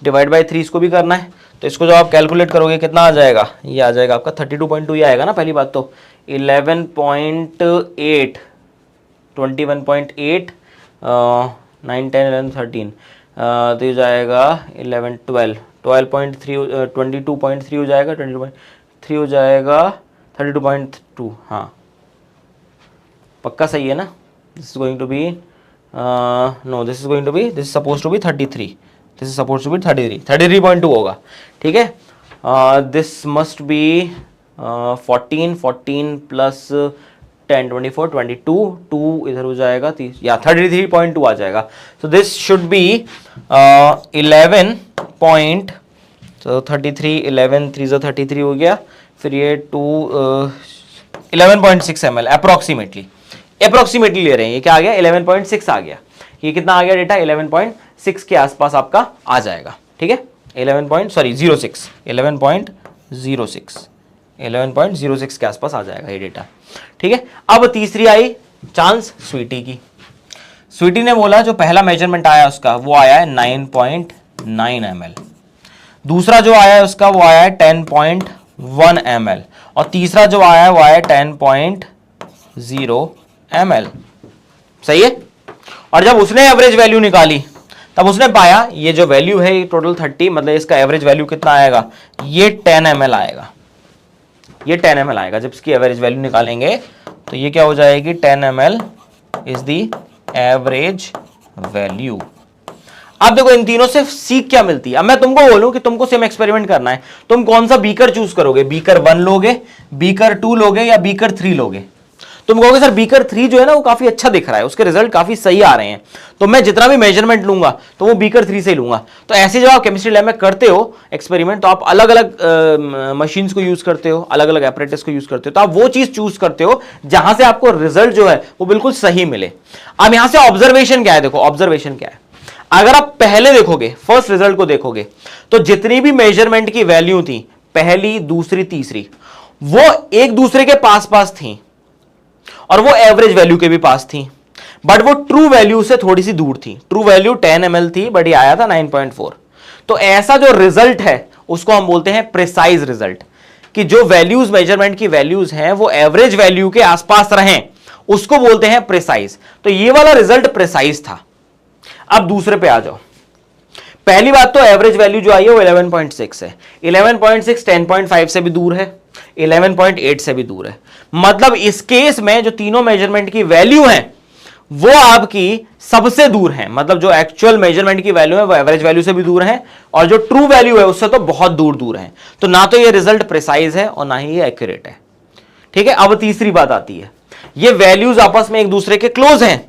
डिवाइड बाय 3 इसको भी करना है, तो इसको जब आप कैलकुलेट करोगे कितना आ जाएगा, ये आ जाएगा आपका 32.2, ये आएगा ना पहली बात तो 11.8 21.8 9 10 11 13, तो ये जाएगा 11 12 12.3 22.3 हो जाएगा, 22.3 हो जाएगा 32.2, हाँ पक्का सही है ना। This is going to be no, this is going to be, this is suppose to be 33, this is suppose to be 33.2 होगा, ठीक है। दिस मस्ट बी 14 प्लस 10 24 22 2 इधर हो जाएगा 30 या 33.2 आ जाएगा। So this should be 11 point, तो 33 11 3 33 हो गया, फिर ये 11.6 ml अप्रोक्सीमेटली ले रहे हैं, ये क्या आ गया 11.6 आ गया, ये कितना आ गया डेटा 11.6 के आसपास आपका आ जाएगा, ठीक है। 11.06 के आसपास आ जाएगा ये डेटा, ठीक है। अब तीसरी आई चांस स्वीटी की। स्वीटी ने बोला जो पहला मेजरमेंट आया उसका वो आया है 9.9 ml, दूसरा जो आया है उसका वो आया है 10.1 ml, और तीसरा जो आया है वो आया 10.0 ml, सही है। और जब उसने एवरेज वैल्यू निकाली तब उसने पाया ये जो वैल्यू है ये टोटल 30, मतलब इसका एवरेज वैल्यू कितना आएगा, ये 10 ml आएगा, ये 10 ml आएगा। जब इसकी एवरेज वैल्यू निकालेंगे तो ये क्या हो जाएगी 10 ml is the average value. अब देखो इन तीनों से सीख क्या मिलती है। अब मैं तुमको बोलूं कि तुमको सेम एक्सपेरिमेंट करना है, तुम कौन सा बीकर चूज करोगे, बीकर 1 लोगे, बीकर 2 लोगे या बीकर 3 लोगे। तुम कहोगे सर बीकर 3 जो है ना वो काफी अच्छा दिख रहा है, उसके रिजल्ट काफी सही आ रहे हैं, तो मैं जितना भी मेजरमेंट लूंगा तो वो बीकर 3 से ही लूंगा। तो ऐसे जब आप केमिस्ट्री लैब में करते हो एक्सपेरिमेंट तो आप अलग अलग मशीन्स को यूज करते हो, अलग अलग एपरेटस को यूज करते हो, तो आप वो चीज चूज करते हो जहां से आपको रिजल्ट जो है वो बिल्कुल सही मिले। अब यहां से ऑब्जर्वेशन क्या है, देखो ऑब्जर्वेशन क्या है, अगर आप पहले देखोगे फर्स्ट रिजल्ट को देखोगे तो जितनी भी मेजरमेंट की वैल्यू थी पहली दूसरी तीसरी वो एक दूसरे के पास पास थी और वो एवरेज वैल्यू के भी पास थी, बट वो ट्रू वैल्यू से थोड़ी सी दूर थी। ट्रू वैल्यू 10 ml थी बट ये आया था 9.4। तो ऐसा जो रिजल्ट है उसको हम बोलते हैं प्रिसाइज रिजल्ट, कि जो वैल्यूज मेजरमेंट की वैल्यूज हैं वो एवरेज वैल्यू के आसपास रहें, उसको बोलते हैं प्रिसाइज। तो ये वाला रिजल्ट प्रिसाइज था। अब दूसरे पे आ जाओ। पहली बात तो एवरेज वैल्यू जो आई है वो 11.6 है। 11.6 10.5 से भी दूर है, 11.8 से भी दूर है। मतलब इस केस में जो तीनों मेजरमेंट की वैल्यू है वो आपकी सबसे दूर है। मतलब जो एक्चुअल मेजरमेंट की वैल्यू है वो एवरेज वैल्यू से भी दूर है, और जो ट्रू वैल्यू है उससे तो बहुत दूर दूर है। तो ना तो ये रिजल्ट प्रिसाइज है और ना ही ये एक्यूरेट है। ठीक है। अब तीसरी बात आती है, ये वैल्यूज आपस में एक दूसरे के क्लोज हैं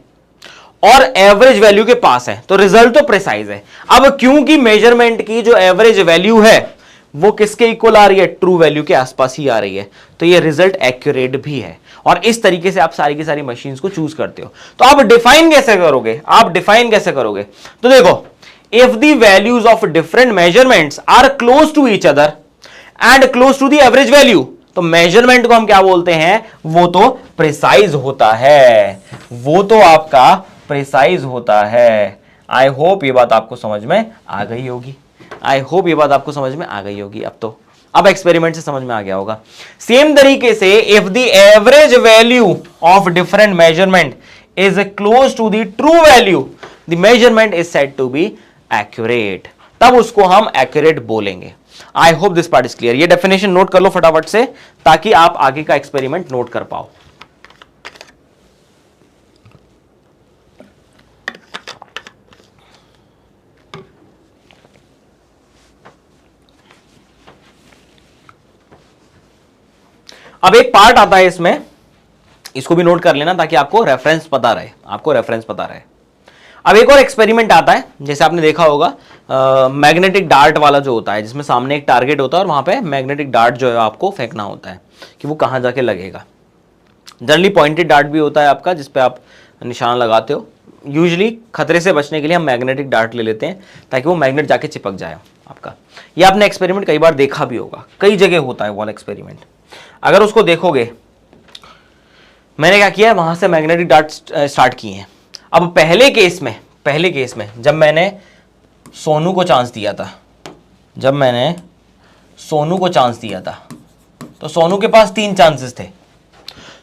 और एवरेज वैल्यू के पास है, तो रिजल्ट तो प्रिसाइज है। अब क्योंकि मेजरमेंट की जो एवरेज वैल्यू है वो किसके इक्वल आ रही है, ट्रू वैल्यू के आसपास ही आ रही है, तो ये रिजल्ट एक्यूरेट भी है। और इस तरीके से आप सारी की सारी मशीन्स को चूज करते हो। तो आप डिफाइन कैसे करोगे, आप डिफाइन कैसे करोगे, तो देखो, if the values of different measurements are close to each other and close to the average value, तो मेजरमेंट को हम क्या बोलते हैं, वो तो प्रिसाइज होता है, वो तो आपका प्रिसाइज होता है। आई होप ये बात आपको समझ में आ गई होगी। आई होप ये बात आपको समझ में आ गई होगी। अब एक्सपेरिमेंट से समझ में आ गया होगा। सेम तरीके से if the average value of different measurement is close to the true value, the measurement is said to be accurate, तब उसको हम एक्यूरेट बोलेंगे। I hope this part is clear. ये डेफिनेशन नोट कर लो फटाफट से, ताकि आप आगे का एक्सपेरिमेंट नोट कर पाओ। अब एक पार्ट आता है इसमें, इसको भी नोट कर लेना ताकि आपको रेफरेंस पता रहे, अब एक और एक्सपेरिमेंट आता है, जैसे आपने देखा होगा मैग्नेटिक डार्ट वाला जो होता है, जिसमें सामने एक टारगेट होता है और वहां पे मैग्नेटिक डार्ट जो है आपको फेंकना होता है कि वो कहां जाके लगेगा। जनरली पॉइंटेड डार्ट भी होता है आपका, जिसपे आप निशान लगाते हो। यूजुअली खतरे से बचने के लिए हम मैग्नेटिक डार्ट ले लेते हैं ताकि वो मैग्नेट जाके चिपक जाए आपका। ये आपने एक्सपेरिमेंट कई बार देखा भी होगा, कई जगह होता है वो एक्सपेरिमेंट। अगर उसको देखोगे, मैंने क्या किया है, वहां से मैग्नेटिक डार्ट स्टार्ट किए हैं। अब पहले केस में जब मैंने सोनू को चांस दिया था, तो सोनू के पास 3 चांसेस थे।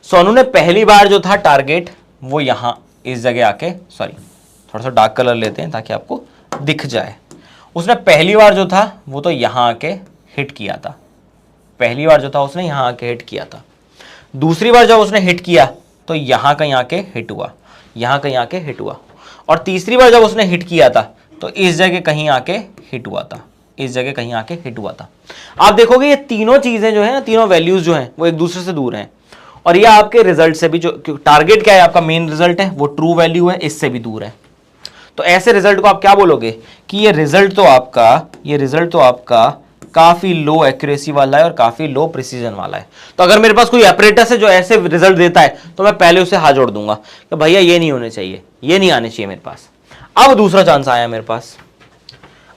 सोनू ने पहली बार जो था टारगेट वो यहां इस जगह आके, सॉरी थोड़ा सा डार्क कलर लेते हैं ताकि आपको दिख जाए। उसने पहली बार जो था वो तो यहां आके हिट किया था, दूसरी बार जब उसने हिट किया तो यहां कहीं आके हिट हुआ, और तीसरी बार जब उसने हिट किया था तो इस जगह कहीं आके हिट हुआ था। आप देखोगे ये तीनों चीजें जो है ना, तीनों वैल्यूज जो हैं वो एक दूसरे से दूर हैं, और ये आपके रिजल्ट से भी, जो टारगेट क्या है आपका मेन रिजल्ट है वो ट्रू वैल्यू है, इससे भी दूर है। तो ऐसे रिजल्ट को आप क्या बोलोगे कि ये रिजल्ट तो आपका काफी लो एक्यूरेसी वाला है और काफी लो प्रिसीजन वाला है। तो अगर मेरे पास कोई एपरेटस है जो ऐसे रिजल्ट देता है तो मैं पहले उसे हाथ जोड़ दूंगा कि भैया ये नहीं होने चाहिए, ये नहीं आने चाहिए मेरे पास। अब दूसरा चांस आया मेरे पास,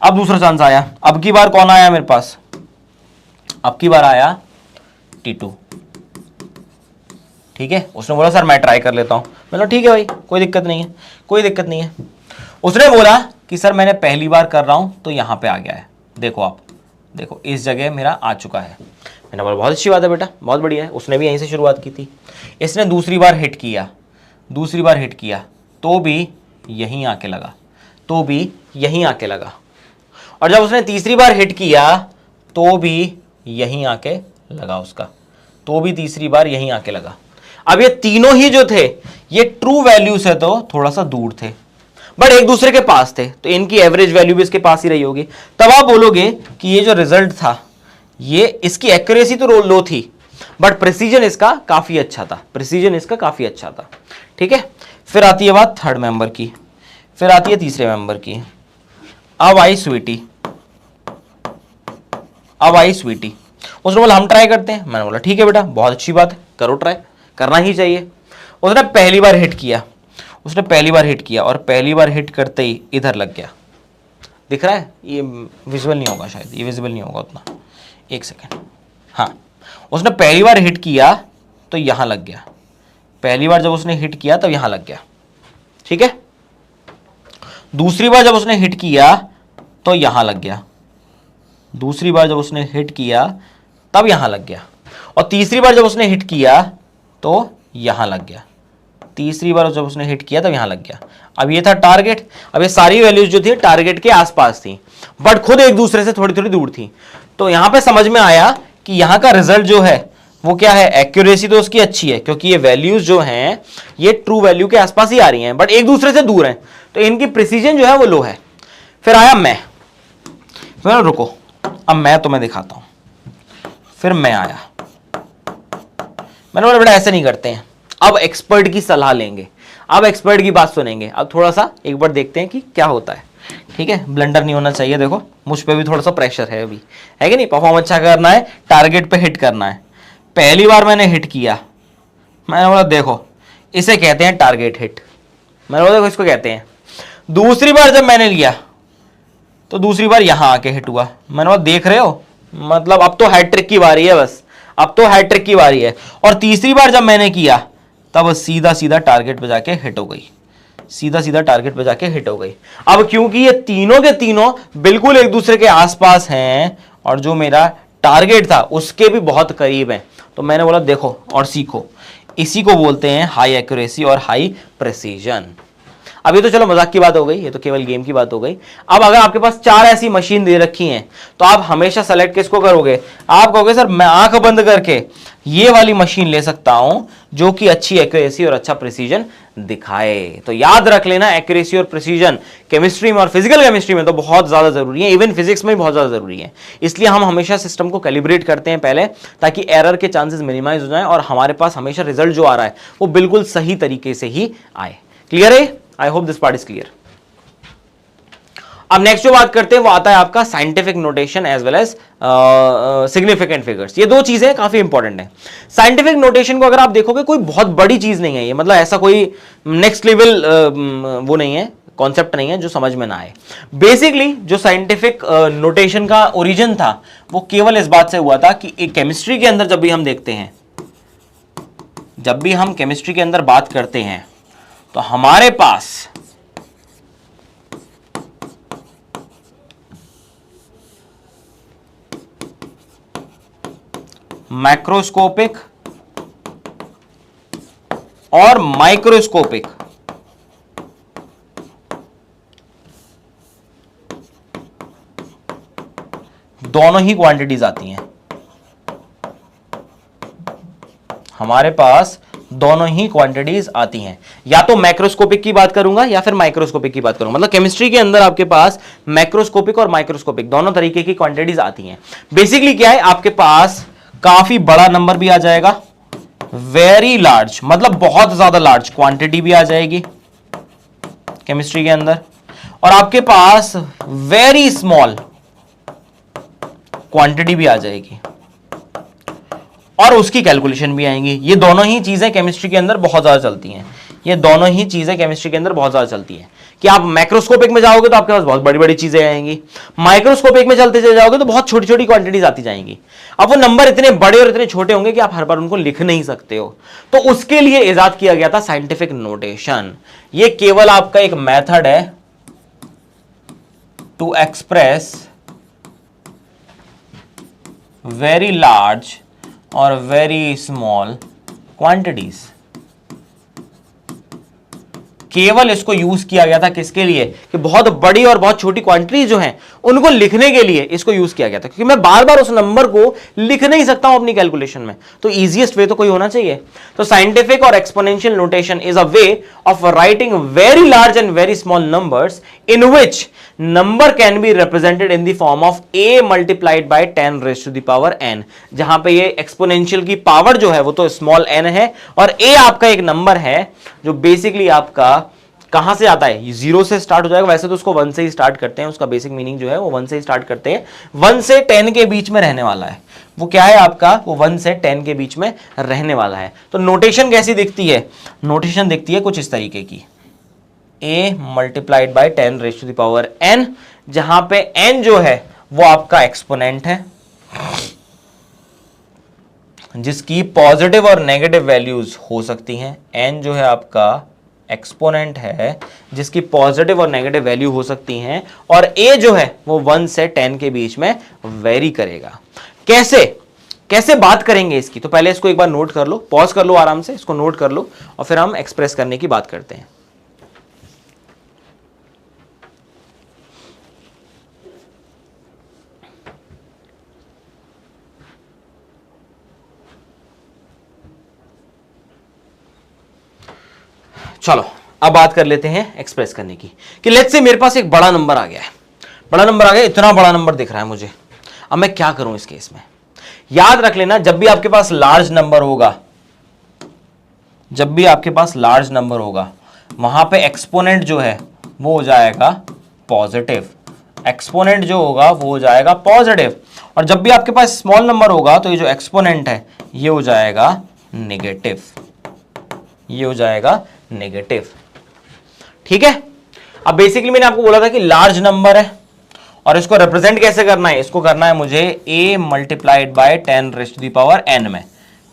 अब की बार कौन आया मेरे पास, अब की बार आया टीटू। ठीक है, उसने बोला सर मैं ट्राई कर लेता हूं। मतलब ठीक है भाई, कोई दिक्कत नहीं है। उसने बोला कि सर मैंने पहली बार कर रहा हूं तो यहां पे आ गया है, देखो इस जगह मेरा आ चुका है। मैंने बोला बहुत अच्छी बात है बेटा, बहुत बढ़िया है। उसने भी यहीं से शुरुआत की थी। इसने दूसरी बार हिट किया तो भी यहीं आके लगा, और जब उसने तीसरी बार हिट किया तो भी यहीं आके लगा उसका, तीसरी बार यहीं आके लगा। अब ये तीनों ही जो थे ये ट्रू वैल्यू से तो थोड़ा सा दूर थे, बट एक दूसरे के पास थे, तो इनकी एवरेज वैल्यू भी इसके पास ही रही होगी। तब आप बोलोगे कि ये जो रिजल्ट था, ये इसकी एक्यूरेसी तो लो थी, बट प्रिसीजन इसका काफी अच्छा था। ठीक है, फिर आती है बात थर्ड मेंबर की, फिर आती है तीसरे मेंबर की। अब आई स्वीटी। उसने बोला हम ट्राई करते हैं। मैंने बोला ठीक है बेटा, बहुत अच्छी बात है, करो ट्राई, करना ही चाहिए। उसने पहली बार हिट किया और पहली बार हिट करते ही इधर लग गया। दिख रहा है, ये विजुअल नहीं होगा शायद, ये विजिबल नहीं होगा उतना, एक सेकेंड। हाँ, उसने पहली बार हिट किया तो यहां लग गया, पहली बार जब उसने हिट किया तब यहां लग गया। ठीक है, दूसरी बार जब उसने हिट किया तो यहां लग गया, दूसरी बार जब उसने हिट किया तब यहां लग गया, और तीसरी बार जब उसने हिट किया तो यहां लग गया। तीसरी बार जब उसने हिट किया तब यहां लग गया। अब ये था टारगेट। अब ये सारी वैल्यूज जो थी टारगेट के आसपास थी, बट खुद एक दूसरे से थोड़ी थोड़ी दूर थी। तो यहां पे समझ में आया कि यहां का रिजल्ट जो है वो क्या है, एक्यूरेसी तो उसकी अच्छी है क्योंकि ये वैल्यूज जो हैं ये ट्रू वैल्यू के आसपास ही आ रही हैं, बट एक दूसरे से दूर हैं, तो इनकी प्रिसीजन जो है वो लो है। फिर आया मैं, फिर रुको अब मैं तुम्हें दिखाता हूं। फिर मैं आया, मैंने बोला बेटा ऐसे नहीं करते हैं, अब एक्सपर्ट की सलाह लेंगे, अब एक्सपर्ट की बात सुनेंगे, अब थोड़ा सा एक बार देखते हैं कि क्या होता है। ठीक है, ब्लंडर नहीं होना चाहिए। देखो मुझ पे भी थोड़ा सा प्रेशर है अभी, है कि नहीं, परफॉर्म अच्छा करना है, टारगेट पे हिट करना है। पहली बार मैंने हिट किया, मैंने बोला देखो इसे कहते हैं टारगेट हिट, मैंने बोला देखो इसको कहते हैं। दूसरी बार जब मैंने लिया तो दूसरी बार यहां आके हिट हुआ, मैंने बोला देख रहे हो, मतलब अब तो हैट्रिक की बारी है, बस अब तो हैट्रिक की बारी है। और तीसरी बार जब मैंने किया तब सीधा सीधा टारगेट पे जाके हिट हो गई, सीधा सीधा टारगेट पे जाके हिट हो गई। अब क्योंकि ये तीनों के तीनों बिल्कुल एक दूसरे के आसपास हैं और जो मेरा टारगेट था उसके भी बहुत करीब हैं, तो मैंने बोला देखो और सीखो, इसी को बोलते हैं हाई एक्यूरेसी और हाई प्रिसीजन। अब ये तो चलो मजाक की बात हो गई, ये तो केवल गेम की बात हो गई। अब अगर आपके पास 4 ऐसी मशीन दे रखी हैं तो आप हमेशा सेलेक्ट किसको करोगे, आप कहोगे सर मैं आंख बंद करके ये वाली मशीन ले सकता हूं जो कि अच्छी एक्यूरेसी और अच्छा प्रिसीजन दिखाए। तो याद रख लेना एक्यूरेसी और प्रिसीजन केमिस्ट्री में और फिजिकल केमिस्ट्री में तो बहुत ज्यादा जरूरी है, इवन फिजिक्स में भी बहुत ज्यादा जरूरी है। इसलिए हम हमेशा सिस्टम को कैलिब्रेट करते हैं पहले, ताकि एरर के चांसेस मिनिमाइज हो जाए और हमारे पास हमेशा रिजल्ट जो आ रहा है वो बिल्कुल सही तरीके से ही आए। क्लियर है? I hope this part is clear. अब नेक्स्ट जो बात करते हैं वो आता है आपका scientific notation as well as significant figures. ये दो चीजें काफी इंपॉर्टेंट है। साइंटिफिक नोटेशन को अगर आप देखोगे कोई बहुत बड़ी चीज नहीं है ये, मतलब ऐसा कोई नेक्स्ट लेवल वो नहीं है, कॉन्सेप्ट नहीं है जो समझ में ना आए। बेसिकली जो साइंटिफिक नोटेशन का ओरिजिन था वो केवल इस बात से हुआ था कि एक केमिस्ट्री के अंदर जब भी हम देखते हैं, जब भी हम केमिस्ट्री के अंदर बात करते हैं तो हमारे पास मैक्रोस्कोपिक और माइक्रोस्कोपिक दोनों ही क्वांटिटीज आती हैं हमारे पास, दोनों ही क्वांटिटीज आती हैं। या तो मैक्रोस्कोपिक की बात करूंगा या फिर माइक्रोस्कोपिक की बात करूंगा, मतलब केमिस्ट्री के अंदर आपके पास मैक्रोस्कोपिक और माइक्रोस्कोपिक दोनों तरीके की क्वांटिटीज आती हैं। बेसिकली क्या है, आपके पास काफी बड़ा नंबर भी आ जाएगा, वेरी लार्ज मतलब बहुत ज्यादा लार्ज क्वांटिटी भी आ जाएगी केमिस्ट्री के अंदर, और आपके पास वेरी स्मॉल क्वांटिटी भी आ जाएगी और उसकी कैलकुलेशन भी आएंगी। ये दोनों ही चीजें केमिस्ट्री के अंदर बहुत ज्यादा चलती हैं, ये दोनों ही चीजें केमिस्ट्री के अंदर बहुत ज्यादा चलती हैं। कि आप मैक्रोस्कोपिक में जाओगे तो आपके पास बहुत बड़ी बड़ी चीजें आएंगी, माइक्रोस्कोपिक में चलते चले जाओगे तो बहुत छोटी छोटी क्वांटिटीज आती जाएंगी। अब वो नंबर इतने बड़े और इतने छोटे होंगे कि आप हर बार उनको लिख नहीं सकते हो, तो उसके लिए इजाद किया गया था साइंटिफिक नोटेशन। ये केवल आपका एक मेथड है टू एक्सप्रेस वेरी लार्ज और वेरी स्मॉल क्वांटिटीज। केवल इसको यूज किया गया था किसके लिए, कि बहुत बड़ी और बहुत छोटी क्वांटिटीज जो हैं उनको लिखने के लिए इसको यूज किया गया था, क्योंकि मैं बार बार उस नंबर को लिख नहीं सकता हूं अपनी कैलकुलेशन में, तो इजीएस्ट वे तो कोई होना चाहिए। तो साइंटिफिक और exponential notation is a way of writing very large and very small numbers in which number can be represented in the form of a multiplied by 10 raised to the power n, जहां पे ये exponential की power जो है वो तो small n है और a आपका एक नंबर है जो बेसिकली आपका कहां से आता है, जीरो से स्टार्ट हो जाएगा। वैसे तो उसको 1 से ही स्टार्ट करते हैं, उसका बेसिक मीनिंग जो है वो 1 से ही स्टार्ट करते हैं, 1 से 10 के बीच में रहने वाला है। वो क्या है आपका, वो 1 से 10 के बीच में रहने वाला है। तो नोटेशन कैसी दिखती है, नोटेशन दिखती है कुछ इस तरीके की, a multiplied by 10 raise to the power n, जहां पे n जो है वो आपका एक्सपोनेंट है जिसकी पॉजिटिव और नेगेटिव वैल्यूज हो सकती हैं। n जो है आपका एक्सपोनेंट है जिसकी पॉजिटिव और नेगेटिव वैल्यू हो सकती हैं, और a जो है वो 1 से 10 के बीच में वेरी करेगा। कैसे, कैसे बात करेंगे इसकी, तो पहले इसको एक बार नोट कर लो, पॉज कर लो आराम से, इसको नोट कर लो और फिर हम एक्सप्रेस करने की बात करते हैं। चलो अब बात कर लेते हैं एक्सप्रेस करने की, कि लेट्स से मेरे पास एक बड़ा नंबर आ गया है, बड़ा नंबर आ गया, इतना बड़ा नंबर दिख रहा है मुझे, अब मैं क्या करूं इस केस में। याद रख लेना, जब भी आपके पास लार्ज नंबर होगा, जब भी आपके पास लार्ज नंबर होगा, वहां पे एक्सपोनेंट जो है वो हो जाएगा पॉजिटिव, एक्सपोनेंट जो होगा वो हो जाएगा पॉजिटिव, और जब भी आपके पास स्मॉल नंबर होगा तो ये जो एक्सपोनेंट है ये हो जाएगा नेगेटिव, ये हो जाएगा नेगेटिव। ठीक है, अब बेसिकली मैंने आपको बोला था कि लार्ज नंबर है और इसको रिप्रेजेंट कैसे करना है, इसको करना है मुझे a multiplied by 10 raise to the power n में,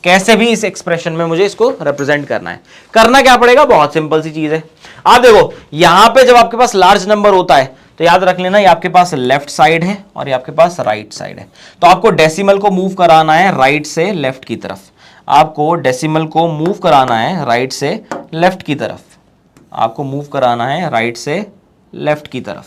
कैसे भी इस एक्सप्रेशन में मुझे इसको रिप्रेजेंट करना है। करना क्या पड़ेगा, बहुत सिंपल सी चीज है। आप देखो यहां पे जब आपके पास लार्ज नंबर होता है तो याद रख लेना, ये आपके पास लेफ्ट साइड है और ये आपके पास राइट साइड है, तो आपको डेसिमल को मूव कराना है राइट से लेफ्ट की तरफ, आपको डेसिमल को मूव कराना है राइट से लेफ्ट की तरफ, आपको मूव कराना है राइट से लेफ्ट की तरफ।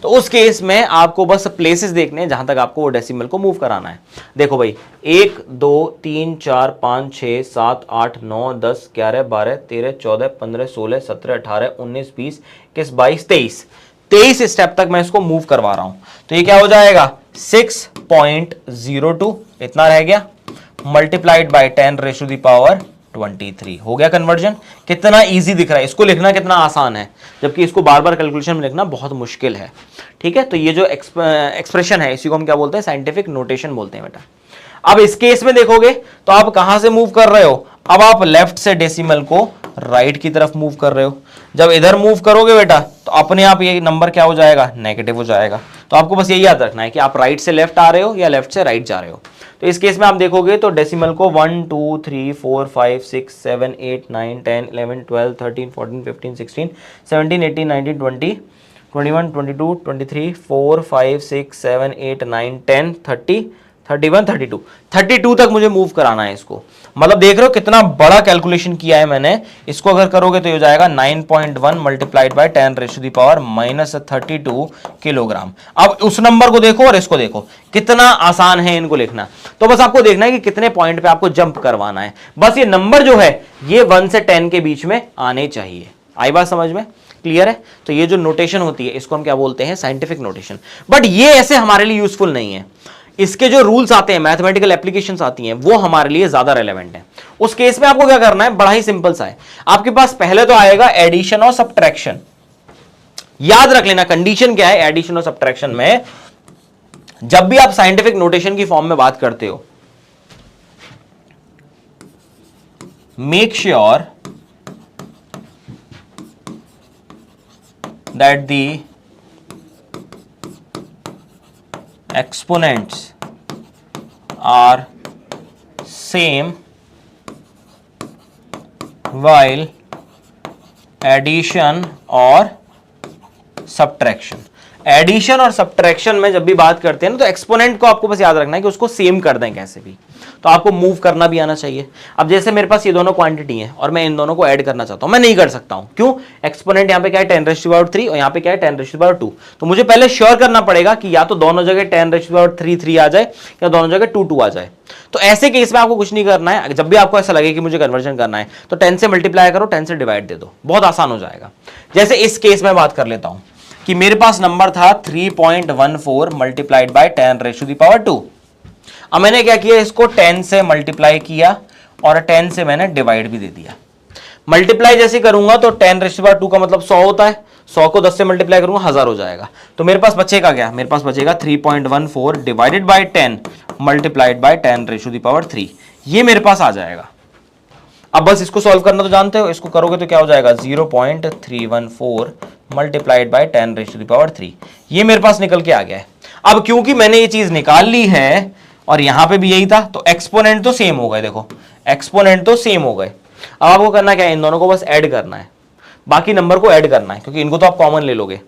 तो उस केस में आपको बस प्लेसेस देखने हैं जहां तक आपको वो डेसिमल को मूव कराना है। देखो भाई 1 2 3 4 5 6 7 8 9 10 11 12 13 14 15 16 17 18 19 20 21 22 23 स्टेप तक मैं इसको मूव करवा रहा हूं, तो ये क्या हो जाएगा 6.02 इतना रह गया, multiplied by 10 raise to the power 23। हो गया कन्वर्जन। कितना इजी दिख रहा है, इसको लिखना कितना आसान है, जबकि इसको बार बार कैलकुलेशन में लिखना बहुत मुश्किल है। ठीक है, तो ये जो एक्सप्रेशन है इसी को हम क्या बोलते हैं, साइंटिफिक नोटेशन बोलते हैं बेटा। अब इस केस में देखोगे तो आप कहां से मूव कर रहे हो, अब आप लेफ्ट से डेसिमल को राइट की तरफ मूव कर रहे हो। जब इधर मूव करोगे बेटा तो अपने आप ये नंबर क्या हो जाएगा, नेगेटिव हो जाएगा। तो आपको बस यही याद रखना है कि आप राइट से लेफ्ट आ रहे हो या लेफ्ट से राइट जा रहे हो। तो इस केस में आप देखोगे तो डेसिमल को 1 2 3 4 5 6 7 8 9 10 11 12 13 14 15 16 17 18 19 20 21 22 23 4 5 6 7 8 9 10 30 31 32 32 तक मुझे मूव कराना है इसको। मतलब देख रहे हो कितना बड़ा कैलकुलेशन किया है मैंने। इसको अगर करोगे तो ये हो जाएगा 9.1 multiplied by 10 raise to the power -32 kilogram. अब उस नंबर को देखो और इसको देखो, कितना आसान है इनको लिखना। तो बस आपको देखना है कि कितने पॉइंट पे आपको जंप करवाना है। बस ये नंबर जो है ये 1 से 10 के बीच में आने चाहिए। आई बात समझ में? क्लियर है? तो ये जो नोटेशन होती है इसको हम क्या बोलते हैं, साइंटिफिक नोटेशन। बट ये ऐसे हमारे लिए यूजफुल नहीं है। इसके जो रूल्स आते हैं, मैथमेटिकल एप्लीकेशंस आती हैं, वो हमारे लिए ज्यादा रेलेवेंट है। उस केस में आपको क्या करना है, बड़ा ही सिंपल सा है। आपके पास पहले तो आएगा एडिशन और सब्ट्रैक्शन। याद रख लेना कंडीशन क्या है एडिशन और सब्ट्रैक्शन में, जब भी आप साइंटिफिक नोटेशन की फॉर्म में बात करते हो, make sure that the exponents are same while addition और subtraction। एडिशन और सब्ट्रैक्शन में जब भी बात करते हैं ना, तो एक्सपोनेंट को आपको बस याद रखना है कि उसको सेम कर दें कैसे भी। तो आपको मूव करना भी आना चाहिए। अब जैसे मेरे पास ये दोनों क्वांटिटी हैं और मैं इन दोनों को ऐड करना चाहता हूं, मैं नहीं कर सकता हूं। क्यों? एक्सपोनेंट यहाँ पे क्या है 10 रेज़ टू पावर 3 और यहाँ पे क्या है 10 रेज़ टू पावर 2। तो मुझे पहले श्योर करना पड़ेगा कि या तो दोनों जगह 10 रेज़ टू पावर 3 आ जाए या दोनों जगह 2 आ जाए। तो ऐसे केस में आपको कुछ नहीं करना है। जब भी आपको ऐसा लगे कि मुझे कन्वर्जन करना है तो 10 से मल्टीप्लाई करो, 10 से डिवाइड दे दो, बहुत आसान हो जाएगा। जैसे इस केस में बात कर लेता हूं कि मेरे पास नंबर था 3.14 multiplied by 10 raise to the power 2। अब मैंने क्या किया, इसको 10 से मल्टीप्लाई किया और 10 से मैंने डिवाइड भी दे दिया। मल्टीप्लाई जैसे करूंगा तो 10 रेज़ टू पावर 2 का मतलब 100 होता है, 100 को 10 से मल्टीप्लाई करूंगा 1000 हो जाएगा। तो मेरे पास बचेगा क्या, मेरे पास बचेगा 3.14 divided by 10 multiplied by 10 raise to the power 3। ये मेरे पास आ जाएगा। अब बस इसको सॉल्व करना तो जानते हो, इसको करोगे तो क्या हो जाएगा 0.314 multiplied by 10 raise to the power 3। ये मेरे पास निकल के आ गया है। अब क्योंकि मैंने ये चीज निकाल ली है और यहां पे भी यही था, तो एक्सपोनेंट तो सेम हो गए। देखो एक्सपोनेंट तो सेम हो गए। अब आपको करना क्या है, इन दोनों को बस ऐड करना है, बाकी नंबर को ऐड करना है, क्योंकि इनको तो आप कॉमन ले लोगे।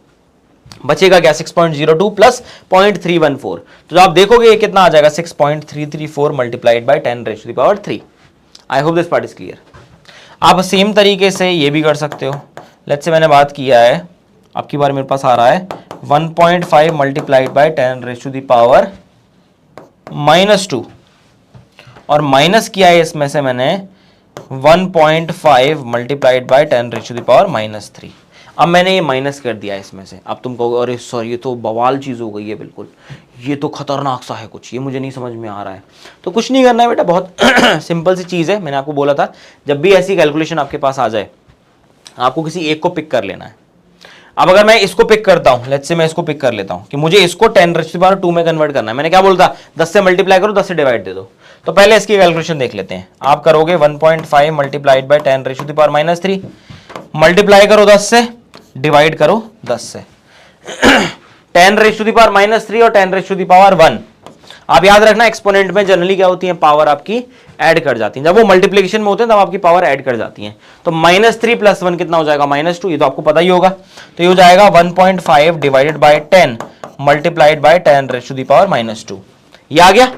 बचेगा क्या 6.02 प्लस 0.314, तो आप देखोगे ये कितना आ जाएगा 6.334 multiplied by 10⁻³ I hope this part is clear. आप सेम तरीके से ये भी कर सकते हो। लेट्स से मैंने बात किया है, आपकी बार मेरे पास आ रहा है 1.5 मल्टीप्लाइड बाय 10⁻² और माइनस किया है इसमें से मैंने 1.5 मल्टीप्लाइड बाय 10⁻³ अब मैंने ये माइनस कर दिया इसमें से। अब तुम कहोगे अरे सर ये तो बवाल चीज़ हो गई है, बिल्कुल ये तो खतरनाक सा है, कुछ ये मुझे नहीं समझ में आ रहा है। तो कुछ नहीं करना है बेटा, बहुत सिंपल सी चीज़ है। मैंने आपको बोला था जब भी ऐसी कैलकुलेशन आपके पास आ जाए आपको किसी एक को पिक कर लेना है। अब अगर मैं इसको पिक करता हूं, लेट्स से मैं इसको पिक कर लेता हूं कि मुझे इसको 10⁻² में कन्वर्ट करना है। मैंने क्या बोला था 10 से मल्टीप्लाई करो 10 से डिवाइड दे दो। तो पहले इसकी कैलकुलेशन देख लेते हैं। आप करोगे 1.5 मल्टीप्लाइड बाय 10⁻³ मल्टीप्लाई करो 10 से, डिवाइड करो 10 से। 10⁻³ और 10⁻1 आप याद रखना एक्सपोनेंट में जनरली क्या होती है, पावर आपकी ऐड कर जाती है। जब वो मल्टीप्लिकेशन में होते हैं तब आपकी पावर ऐड कर जाती है। तो -3 + 1 कितना हो जाएगा -2, ये तो आपको पता ही होगा। तो ये हो जाएगा 1.5 डिवाइडेड बाय 10 मल्टीप्लाइड बाय 10⁻²। ये आ गया।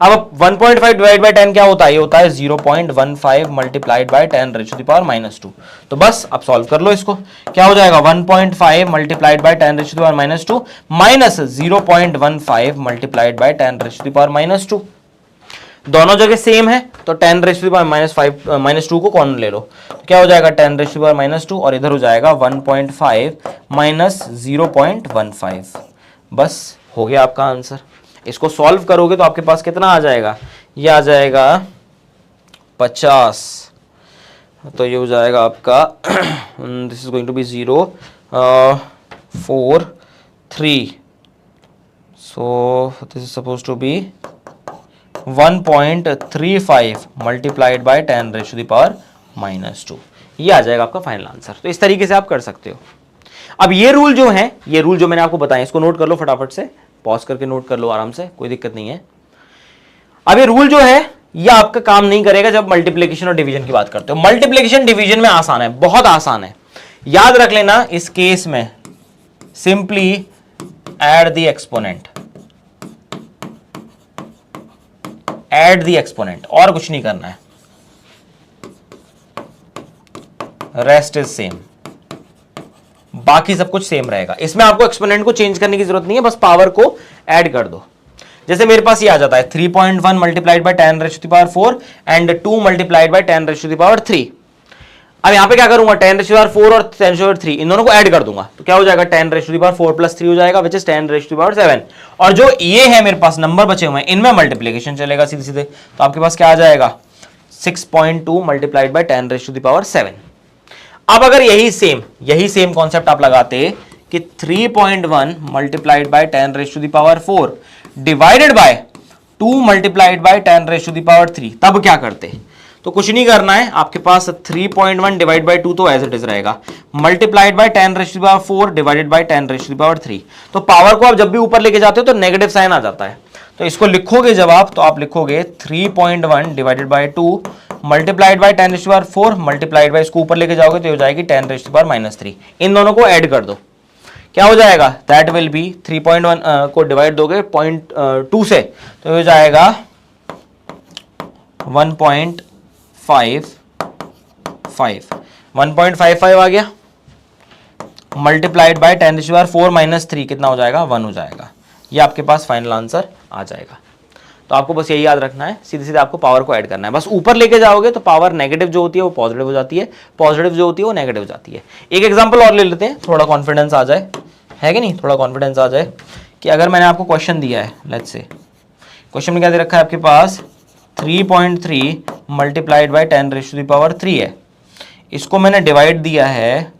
अब 1.5 डिवाइड बाय 10 क्या होता है, ये होता है 0.15 मल्टीप्लाइड बाय 10⁻²। तो बस अब सॉल्व कर लो इसको। क्या हो जाएगा 1.5 multiplied by 10⁻² minus 0.15 multiplied by 10⁻²। दोनों जगह सेम है तो 10⁻² को कॉमन ले लो। तो क्या हो जाएगा 10⁻² और इधर हो जाएगा 1.5 माइनस 0.15। बस हो गया आपका आंसर। इसको सॉल्व करोगे तो आपके पास कितना आ जाएगा, ये आ जाएगा 50। तो ये हो जाएगा आपका this is going to be 0 4 3, so this is suppose to be 1.35 multiplied by 10⁻²। ये आ जाएगा आपका फाइनल आंसर। तो इस तरीके से आप कर सकते हो। अब ये रूल जो है, ये रूल जो मैंने आपको बताया इसको नोट कर लो फटाफट से, पॉज करके नोट कर लो आराम से, कोई दिक्कत नहीं है। अब ये रूल जो है ये आपका काम नहीं करेगा जब मल्टीप्लिकेशन और डिवीजन की बात करते हो। मल्टीप्लिकेशन डिवीजन में आसान है, बहुत आसान है। याद रख लेना इस केस में simply add the exponent, add the exponent, और कुछ नहीं करना है, रेस्ट इज सेम, बाकी सब कुछ सेम रहेगा। इसमें आपको एक्सपोनेंट को चेंज करने की जरूरत नहीं है, बस पावर को ऐड कर दो। जैसे मेरे पास ये आ जाता है 3.1 multiplied by 10⁻⁴ and 2 multiplied by 10⁻3। अब यहां पे क्या करूंगा 10⁻⁴ और 10⁻3 इन दोनों को ऐड कर दूंगा। तो क्या हो जाएगा 10⁻⁴ + 3 हो जाएगा विच इज 10⁻7। और जो ये है मेरे पास नंबर बचे हुए हैं इनमें मल्टीप्लिकेशन चलेगा सीधे सीधे। तो आपके पास क्या आ जाएगा 6.2 मल्टीप्लाइड बाय 10⁻7। अब अगर यही सेम कॉन्सेप्ट आप लगाते कि 3.1 multiplied by 10⁻⁴ divided by 2 multiplied by 10⁻3, तब क्या करते? तो कुछ नहीं करना है, आपके पास 3.1 डिवाइड बाय 2 तो एज इट इज रहेगा, मल्टीप्लाइड बाय 10⁻⁴ डिवाइडेड बाय 10⁻3। तो पावर को आप जब भी ऊपर लेके जाते हो तो नेगेटिव साइन आ जाता है। तो इसको लिखोगे जब आप, तो आप लिखोगे 3.1 divided by 2 multiplied by 10⁻⁴ multiplied by, इसको ऊपर लेके जाओगे तो हो जाएगी 10⁻3। इन दोनों को ऐड कर दो, क्या हो जाएगा दैट विल बी 3.1 को डिवाइड दोगे 0.2 से तो हो जाएगा 1.55 आ गया, मल्टीप्लाइड बाय 10⁻⁴ - 3 कितना हो जाएगा 1 हो जाएगा। ये आपके पास फाइनल आंसर आ जाएगा। तो आपको बस यही याद रखना है, सीधे सीधे आपको पावर को ऐड करना है। बस ऊपर लेके जाओगे तो पावर नेगेटिव जो होती है वो पॉजिटिव हो जाती है, पॉजिटिव जो होती है वो नेगेटिव हो जाती है। एक एग्जांपल और ले लेते हैं, थोड़ा कॉन्फिडेंस आ जाए, है कि नहीं, थोड़ा कॉन्फिडेंस आ जाए कि अगर मैंने आपको क्वेश्चन दिया है, लेट्स से क्वेश्चन में क्या दे रखा है आपके पास 3.3 मल्टीप्लाइड बाय 10⁻³ है, इसको मैंने डिवाइड दिया है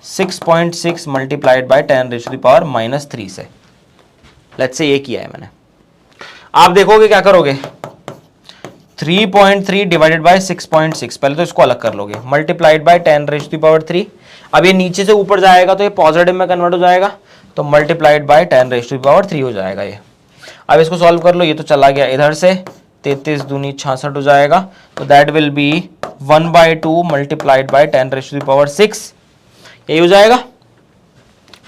6.6 मल्टीप्लाइड बाय 10⁻³ से। लेट्स से ये किया है मैंने। आप देखोगे क्या करोगे 3.3 डिवाइडेड बाय 6.6, पहले तो इसको अलग कर लोगे, मल्टीप्लाइड बाय 10⁻3। अब ये नीचे से ऊपर जाएगा तो ये पॉजिटिव में कन्वर्ट हो जाएगा, तो मल्टीप्लाइड बाय 10⁻³ हो जाएगा ये। अब इसको सॉल्व कर लो, ये तो चला गया इधर से, 33 दूनी 66 हो जाएगा, तो that will be 1/2 multiplied by 10⁻6, यही हो जाएगा।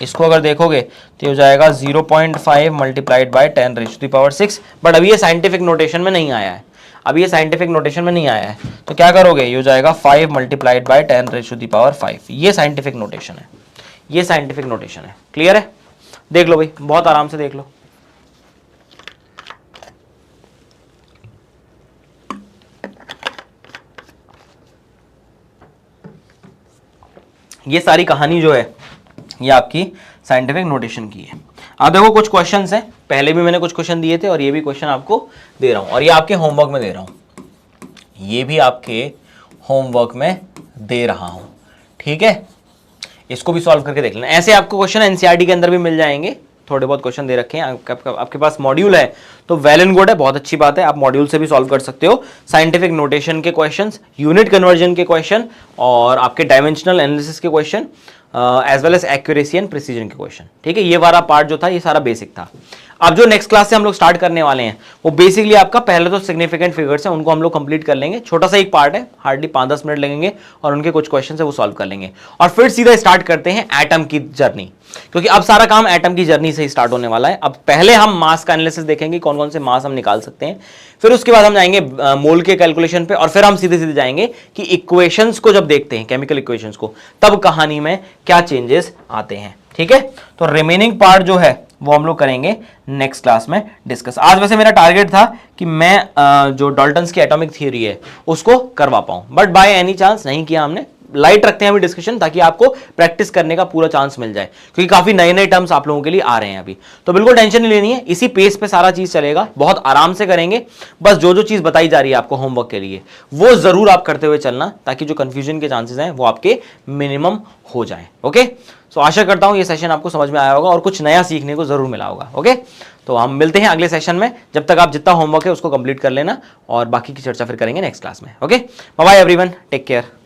इसको अगर देखोगे तो हो जाएगा 0.5 मल्टीप्लाइड बाय 10⁶, बट अभी ये साइंटिफिक नोटेशन में नहीं आया है, अभी ये साइंटिफिक नोटेशन में नहीं आया है, तो क्या करोगे, ये हो जाएगा 5 मल्टीप्लाइड बाय 10⁵, ये साइंटिफिक नोटेशन है, ये साइंटिफिक नोटेशन है। क्लियर है? देख लो भाई, बहुत आराम से देख लो। ये सारी कहानी जो है ये आपकी साइंटिफिक नोटेशन की है। अब देखो कुछ क्वेश्चंस हैं, पहले भी मैंने कुछ क्वेश्चन दिए थे और ये भी क्वेश्चन आपको दे रहा हूं, और ये आपके होमवर्क में दे रहा हूं, ये भी आपके होमवर्क में दे रहा हूं, ठीक है? इसको भी सॉल्व करके देख लेना। ऐसे आपको क्वेश्चन एनसीईआरटी के अंदर भी मिल जाएंगे, थोड़े बहुत क्वेश्चन दे रखे हैं। आपके पास मॉड्यूल है तो वेल एंड गुड है, बहुत अच्छी बात है, आप मॉड्यूल से भी सॉल्व कर सकते हो। साइंटिफिक नोटेशन के क्वेश्चंस, यूनिट कन्वर्जन के क्वेश्चन और आपके डायमेंशनल एनालिसिस के question, as well as accuracy and precision के क्वेश्चन, ठीक है? ये वाला पार्ट जो था ये सारा बेसिक था। अब जो नेक्स्ट क्लास से हम लोग स्टार्ट करने वाले हैं वो बेसिकली आपका पहले तो सिग्निफिकेंट फिगर्स हैं, उनको हम लोग कंप्लीट कर लेंगे, छोटा सा एक पार्ट है, हार्डली 5-10 मिनट लगेंगे और उनके कुछ क्वेश्चन है वो सॉल्व कर लेंगे, और फिर सीधा स्टार्ट करते हैं एटम की जर्नी, क्योंकि अब सारा काम एटम की जर्नी से ही स्टार्ट होने वाला है। अब पहले हम मास का एनालिसिस देखेंगे, कौन कौन से मास हम निकाल सकते हैं, फिर उसके बाद हम जाएंगे मोल के कैलकुलेशन पे, और फिर हम सीधे सीधे जाएंगे कि इक्वेशंस को जब देखते हैं, केमिकल इक्वेशंस को, तब कहानी में क्या चेंजेस आते हैं, ठीक है? तो रिमेनिंग पार्ट जो है वो हम लोग करेंगे नेक्स्ट क्लास में डिस्कस। आज वैसे मेरा टारगेट था कि मैं जो डाल्टन्स की एटॉमिक थ्योरी है उसको करवा पाऊं, बट बाय एनी चांस नहीं किया हमने। लाइट रखते हैं अभी डिस्कशन, ताकि आपको प्रैक्टिस करने का पूरा चांस मिल जाए, क्योंकि काफी नए नए टर्म्स आप लोगों के लिए आ रहे हैं अभी, तो बिल्कुल टेंशन नहीं लेनी है, इसी पेस पे सारा चीज चलेगा, बहुत आराम से करेंगे। बस जो जो चीज बताई जा रही है आपको होमवर्क के लिए वो जरूर आप करते हुए चलना, ताकि जो कंफ्यूजन के चांसेस हैं वो आपके मिनिमम हो जाए। ओके, सो आशा करता हूं ये सेशन आपको समझ में आया होगा और कुछ नया सीखने को जरूर मिला होगा। ओके, तो हम मिलते हैं अगले सेशन में, जब तक आप जितना होमवर्क है उसको कंप्लीट कर लेना, और बाकी की चर्चा फिर करेंगे नेक्स्ट क्लास में। Okay, bye bye everyone, take care.